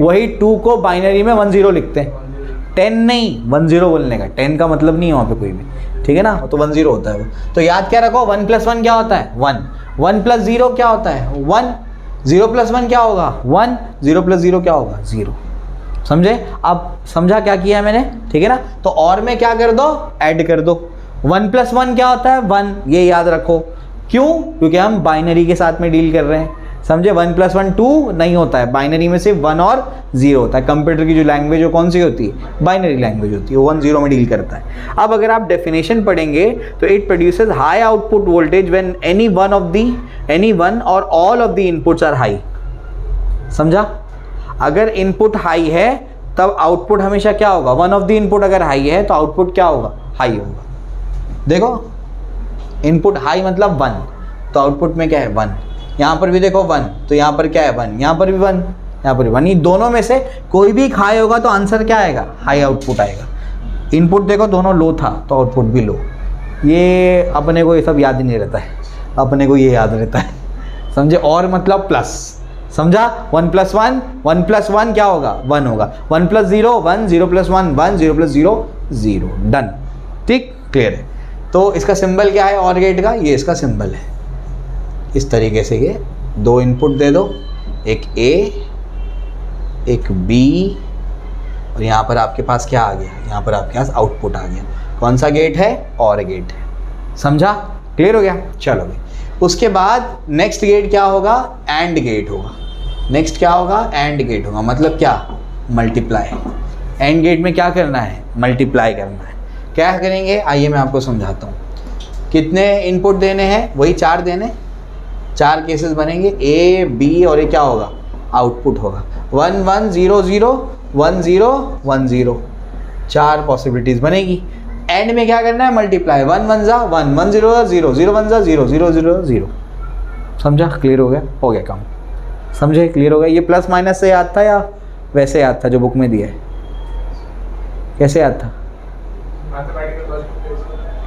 वही 2 को बाइनरी में 1 0 लिखते हैं, 10 नहीं, 1 0 बोलने का। 10 का मतलब नहीं है वहाँ पे कोई भी, ठीक है ना। तो 1 0 होता है वो। तो याद क्या रखो, 1 + 1 क्या होता है, 1। 1 + 0 क्या होता है, 1। 0 + 1 क्या होगा, 1। 0 + 0 क्या होगा, 0। समझे। अब समझा क्या किया है मैंने, ठीक है ना। तो और में क्या कर दो, ऐड कर दो। 1 + 1 क्या होता है, 1, ये याद रखो। क्यों, क्योंकि हम बाइनरी के साथ में डील कर रहे हैं, समझे। 1 + 1 2 नहीं होता है, बाइनरी में सिर्फ 1 और 0 होता है। कंप्यूटर की जो लैंग्वेज वो कौन सी होती है, बाइनरी लैंग्वेज होती है, वो 1 0 में डील करता है। अब अगर आप डेफिनेशन पढ़ेंगे तो it produces high output voltage when any one और all of the inputs are high. समझा। अगर इनपुट हाई है तब आउटपुट हमेशा क्या होगा, वन ऑफ द इनपुट अगर हाई है तो आउटपुट क्या होगा, हाई होगा। देखो इनपुट हाई मतलब 1, तो आउटपुट में क्या है 1। यहाँ पर भी देखो 1, तो यहाँ पर क्या है 1, यहाँ पर भी 1, यहाँ पर भी 1। ये दोनों में से कोई भी हाई होगा तो आंसर क्या आएगा, हाई आउटपुट आएगा। इनपुट देखो दोनों लो था तो आउटपुट भी लो। ये अपने को ये सब याद ही नहीं रहता है, अपने को ये याद रहता है, समझे। और मतलब प्लस, समझा। 1 + 1 1 + 1 क्या होगा, 1 होगा। 1 + 0 1, 0 + 1 1, 0 + 0 0, डन। ठीक, क्लियर है। तो इसका सिंबल क्या है और गेट का, ये इसका सिंबल है। इस तरीके से ये 2 इनपुट दे दो, एक ए एक बी, और यहाँ पर आपके पास क्या आ गया, यहाँ पर आपके पास आउटपुट आ गया। कौन सा गेट है, और गेट है। समझा, क्लियर हो गया। चलो भाई, उसके बाद नेक्स्ट गेट क्या होगा, एंड गेट होगा। नेक्स्ट क्या होगा, एंड गेट होगा। मतलब क्या, मल्टीप्लाई। एंड गेट में क्या करना है, मल्टीप्लाई करना है। क्या करेंगे, आइए मैं आपको समझाता हूँ। कितने इनपुट देने हैं, वही 4 देने, 4 केसेस बनेंगे, ए बी, और ये क्या होगा, आउटपुट होगा। 1 1 0 0 1 0 1 0, 4 पॉसिबिलिटीज़ बनेगी। एंड में क्या करना है, मल्टीप्लाई। 1 1 ज़ा 1, 1 0 0, 0 1 ज़ा 0, 0 0 0। समझा, क्लियर हो गया काम। समझे, क्लियर हो गया। ये प्लस माइनस से याद था या वैसे याद था जो बुक में दिया है, कैसे याद था,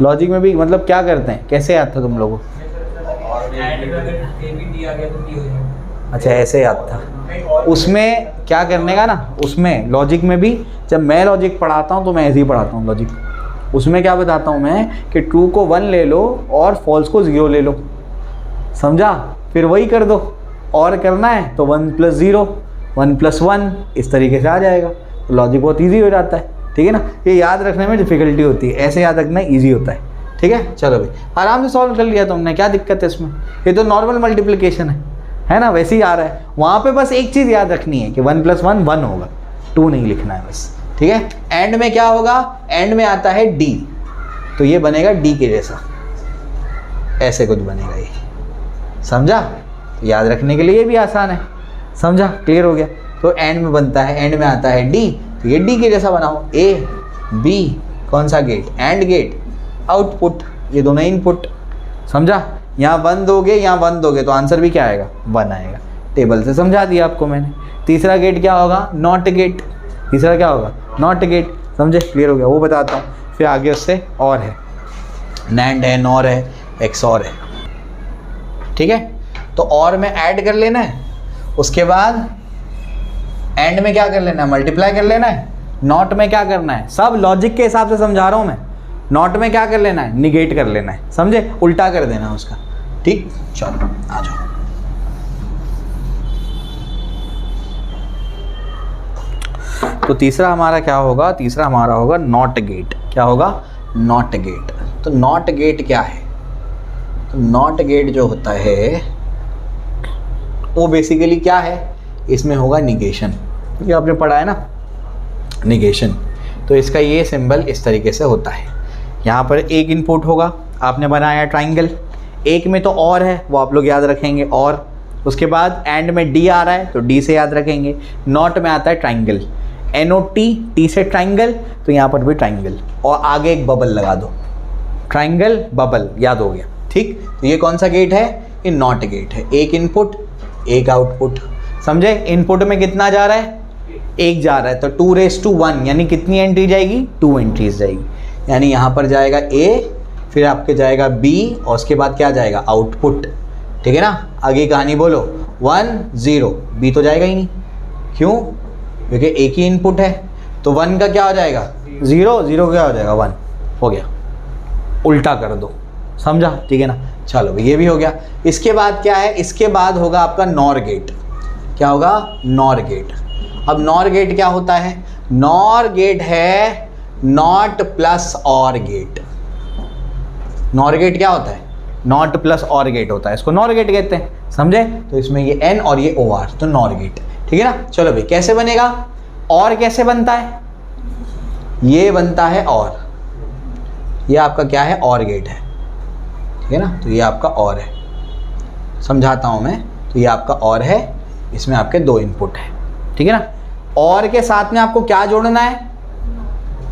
लॉजिक में भी मतलब क्या करते हैं, कैसे याद था तुम लोगों को? अच्छा, ऐसे याद था। उसमें क्या करने का ना, उसमें लॉजिक में भी जब मैं लॉजिक पढ़ाता हूँ तो मैं ऐसे ही पढ़ाता हूँ लॉजिक। उसमें क्या बताता हूँ मैं कि ट्रू को 1 ले लो और फॉल्स को 0 ले लो, समझा। फिर वही कर दो, और करना है तो 1 + 0 1 + 1, इस तरीके से आ जाएगा। तो लॉजिक बहुत ईजी हो जाता है, ठीक है ना। ये याद रखने में डिफ़िकल्टी होती है, ऐसे याद रखना ईजी होता है, ठीक है। चलो भाई, आराम से सॉल्व कर लिया तुमने, क्या दिक्कत है इसमें, ये तो नॉर्मल मल्टीप्लिकेशन है ना, वैसे ही आ रहा है। वहाँ पे बस एक चीज़ याद रखनी है कि 1 + 1 1 होगा, 2 नहीं लिखना है बस, ठीक है। एंड में क्या होगा, एंड में आता है डी, तो ये बनेगा डी के जैसा, ऐसे कुछ बनेगा ये, समझा। तो याद रखने के लिए ये भी आसान है, समझा, क्लियर हो गया। तो एंड में बनता है, एंड में आता है डी, तो ये डी के जैसा बनाओ। ए बी कौन सा गेट? And gate. आउटपुट ये दोनों इनपुट, समझा? यहाँ 1 दोगे, यहाँ 1 दोगे तो आंसर भी क्या आएगा? 1 आएगा। टेबल से समझा दिया आपको मैंने। तीसरा गेट क्या होगा? Not gate. तीसरा क्या होगा? Not gate. समझे? क्लियर हो गया? वो बताता हूँ फिर आगे। उससे और है, नैंड है, नॉर है, एक्सऑर है, ठीक है? तो और में ऐड कर लेना है, उसके बाद एंड में क्या कर लेना है? मल्टीप्लाई कर लेना है। नॉट में क्या करना है? सब लॉजिक के हिसाब से समझा रहा हूँ मैं। नॉट में क्या कर लेना है? निगेट कर लेना है, समझे? उल्टा कर देना है उसका, ठीक? चलो आ जाओ। तो तीसरा हमारा क्या होगा? तीसरा हमारा होगा नॉट गेट। क्या होगा? Not gate. तो नॉट गेट क्या है? तो नॉट गेट जो होता है वो बेसिकली क्या है? इसमें होगा निगेशन। ये आपने पढ़ा है ना, निगेशन। तो इसका ये सिंबल इस तरीके से होता है। यहाँ पर एक इनपुट होगा, आपने बनाया ट्राइंगल, एक में तो और है वो आप लोग याद रखेंगे, और उसके बाद एंड में डी आ रहा है तो डी से याद रखेंगे। नॉट में आता है ट्राइंगल, NOT, टी से ट्राइंगल, तो यहाँ पर भी ट्राइंगल, और आगे एक बबल लगा दो, ट्राइंगल बबल, याद हो गया, ठीक? तो ये कौन सा गेट है? ये नॉट गेट है। एक इनपुट एक आउटपुट, समझे? इनपुट में कितना जा रहा है? 1 जा रहा है, तो 2⁻1 यानी कितनी एंट्री जाएगी? 2 एंट्रीज जाएगी। यानी यहाँ पर जाएगा A, फिर आपके जाएगा B, और उसके बाद क्या जाएगा? आउटपुट, ठीक है ना? आगे कहानी बोलो। 1 0, B तो जाएगा ही नहीं, क्यों? क्योंकि एक ही इनपुट है, तो 1 का क्या हो जाएगा? 0, 0 क्या हो जाएगा? 1 हो गया। उल्टा कर दो, समझा? ठीक है ना? चलो ये भी हो गया। इसके बाद क्या है? इसके बाद होगा आपका नॉर गेट। क्या होगा? NOR gate. अब नॉर गेट क्या होता है? नॉर गेट है NOT plus OR gate. NOR gate क्या होता है? नॉट प्लस और गेट होता है, इसको नॉर गेट कहते हैं, समझे? तो इसमें ये N और ये OR, तो नॉर गेट, ठीक है ना? चलो भाई, कैसे बनेगा? और कैसे बनता है? ये बनता है और, ये आपका क्या है? और गेट है, ठीक है ना? तो ये आपका और है, समझाता हूँ मैं। तो ये आपका और है, इसमें आपके 2 इनपुट है, ठीक है ना? और के साथ में आपको क्या जोड़ना है?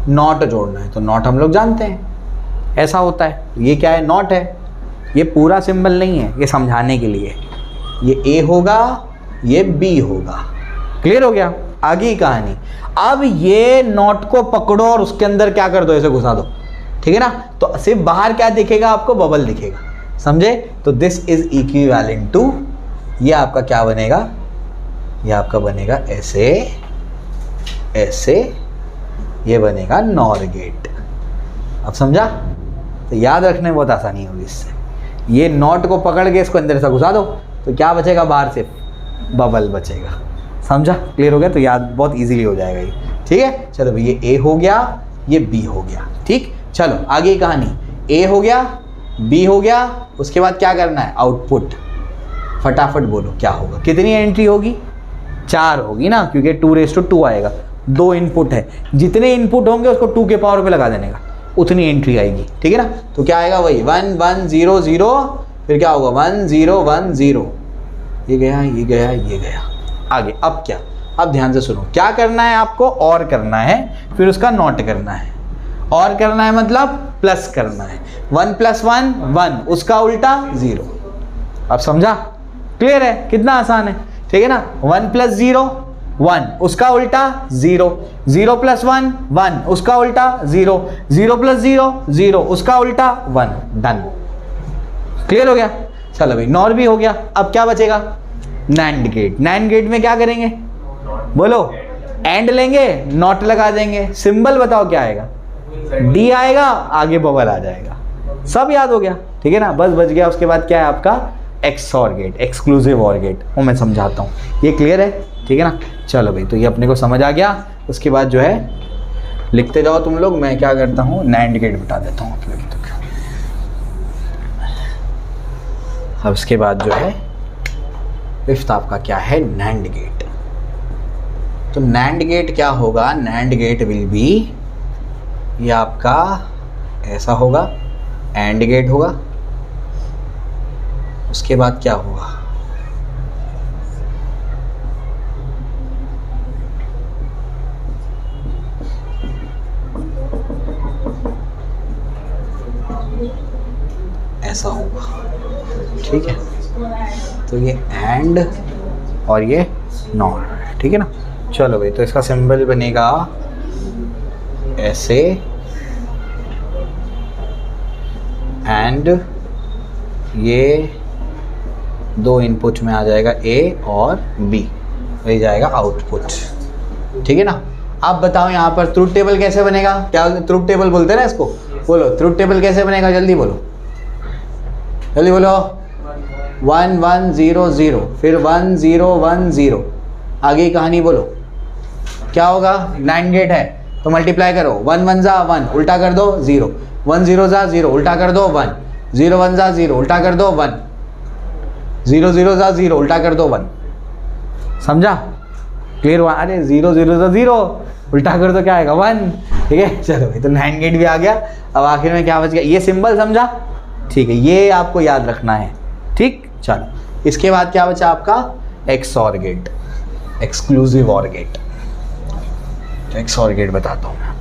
नॉट जोड़ना है। तो नॉट हम लोग जानते हैं ऐसा होता है, तो ये क्या है? नॉट है। ये पूरा सिंबल नहीं है, ये समझाने के लिए। ये A होगा, ये B होगा। क्लियर हो गया? आगे की कहानी। अब ये नॉट को पकड़ो और उसके अंदर क्या कर दो? ऐसे घुसा दो, ठीक है ना? तो सिर्फ बाहर क्या दिखेगा आपको? बबल दिखेगा, समझे? तो दिस इज इक्विवेलेंट टू, ये आपका क्या बनेगा? ये आपका बनेगा ऐसे, ऐसे, ये बनेगा नॉर गेट। अब समझा? तो याद रखने में बहुत आसानी होगी इससे। ये नॉट को पकड़ के इसको अंदर से घुसा दो, तो क्या बचेगा? बाहर से बबल बचेगा, समझा? क्लियर हो गया? तो याद बहुत इजीली हो जाएगा ये, ठीक है? चलो भाई, ये A हो गया, ये B हो गया, ठीक? चलो आगे कहानी। A हो गया, B हो गया, उसके बाद क्या करना है? आउटपुट। फटाफट बोलो क्या होगा? कितनी एंट्री होगी? 4 होगी ना, क्योंकि 2⁻2 आएगा। 2 इनपुट है, जितने इनपुट होंगे उसको 2 के पावर पे लगा देने का, उतनी एंट्री आएगी, ठीक है ना? तो क्या आएगा? वही 1 1 0 0, फिर क्या होगा? 1 0 1 0, ये गया, ये गया, ये गया। आगे अब क्या? अब ध्यान से सुनो, क्या करना है आपको? और करना है, फिर उसका नॉट करना है। और करना है मतलब प्लस करना है। 1 + 1 1, उसका उल्टा 0। अब समझा? क्लियर है? कितना आसान है, ठीक है ना? 1 + 0 1, उसका उल्टा 0, 0 + 1 1, उसका उल्टा 0, 0 + 0 0, उसका उल्टा 1। डन। क्लियर हो गया? चलो भाई, नॉर भी हो गया। अब क्या बचेगा? NAND gate. नैंड गेट में क्या करेंगे? बोलो। एंड लेंगे, नॉट लगा देंगे, सिंबल बताओ क्या आएगा? D आएगा, आगे बबल आ जाएगा। सब याद हो गया, ठीक है ना? बस बच गया। उसके बाद क्या है आपका? एक्सऑर गेट, एक्सक्लूसिव और गेट, वो मैं समझाता हूँ। ये क्लियर है? ठीक है ना? चलो भाई, तो ये अपने को समझ आ गया। उसके बाद जो है लिखते जाओ तुम लोग, मैं क्या करता हूँ? नैंड गेट बता देता हूँ अपने तक। अब उसके बाद जो है 5th आपका क्या है? NAND gate. तो नैंड गेट क्या होगा? नैंड गेट विल बी, ये आपका ऐसा होगा, एंड गेट होगा। उसके बाद क्या होगा? ऐसा होगा, ठीक है। तो ये एंड और ये नॉर, ठीक है ना। चलो भाई, तो इसका सिंबल बनेगा ऐसे, एंड ये दो इनपुट में आ जाएगा ए और बी, वही जाएगा आउटपुट, ठीक है ना। आप बताओ यहाँ पर ट्रुथ टेबल कैसे बनेगा? क्या ट्रुथ टेबल बोलते हैं ना इसको, बोलो ट्रुथ टेबल कैसे बनेगा, जल्दी बोलो, जल्दी बोलो। 1 1 0 0, फिर 1 0 1 0, आगे की कहानी बोलो। क्या होगा? नाइन गेट है तो मल्टीप्लाई करो, 1 1 जा 1, उल्टा कर दो 0, 1 0 जा 0, उल्टा कर दो 1, 0 1 जा 0, उल्टा कर दो 1, 0 0 जा 0, उल्टा कर दो 1। समझा? क्लियर हुआ? अरे 0 0 जा 0, उल्टा कर दो क्या आएगा 1, ठीक है। चलो भाई, तो 9 गेट भी आ गया। अब आखिर में क्या बच गया? ये सिंबल समझा? ठीक है, ये आपको याद रखना है, ठीक। चलो, इसके बाद क्या बचा आपका? XOR gate, exclusive or gate. तो एक्सऑर गेट बताता हूँ मैं आपको।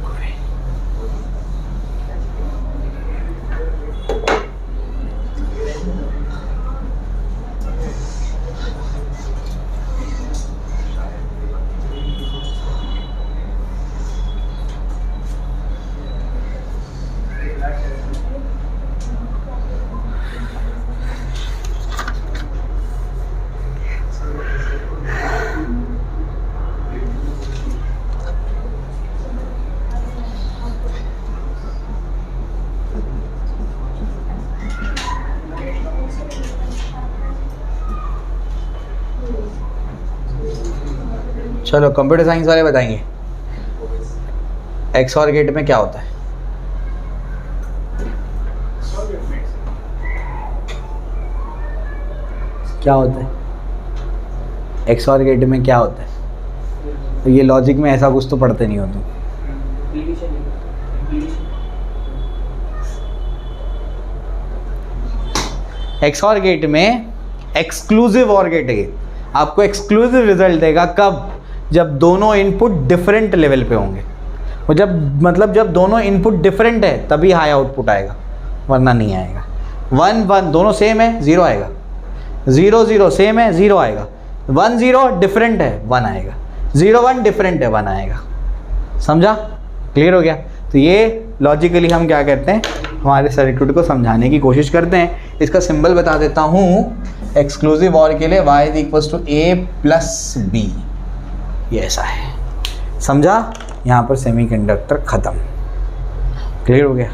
चलो, कंप्यूटर साइंस वाले बताएंगे एक्सऑर गेट में क्या होता है। क्या होता है एक्सऑर गेट में? क्या होता है? तो ये लॉजिक में ऐसा कुछ तो पढ़ते नहीं हो तुम। एक्सऑर गेट में एक्सक्लूसिव ऑर गेट है, आपको एक्सक्लूसिव रिजल्ट देगा कब? जब दोनों इनपुट डिफरेंट लेवल पे होंगे, और जब मतलब जब दोनों इनपुट डिफरेंट है तभी हाई आउटपुट आएगा, वरना नहीं आएगा। 1 1 दोनों सेम है, 0 आएगा। 0 0 सेम है, 0 आएगा। 1 0 डिफरेंट है, 1 आएगा। 0 1 डिफरेंट है, 1 आएगा। समझा? क्लियर हो गया? तो ये लॉजिकली हम क्या करते हैं, हमारे सर्किट को समझाने की कोशिश करते हैं। इसका सिंबल बता देता हूँ एक्सक्लूसिव ऑर के लिए, y = a + b, ये ऐसा है। समझा? यहाँ पर सेमीकंडक्टर ख़त्म। क्लियर हो गया?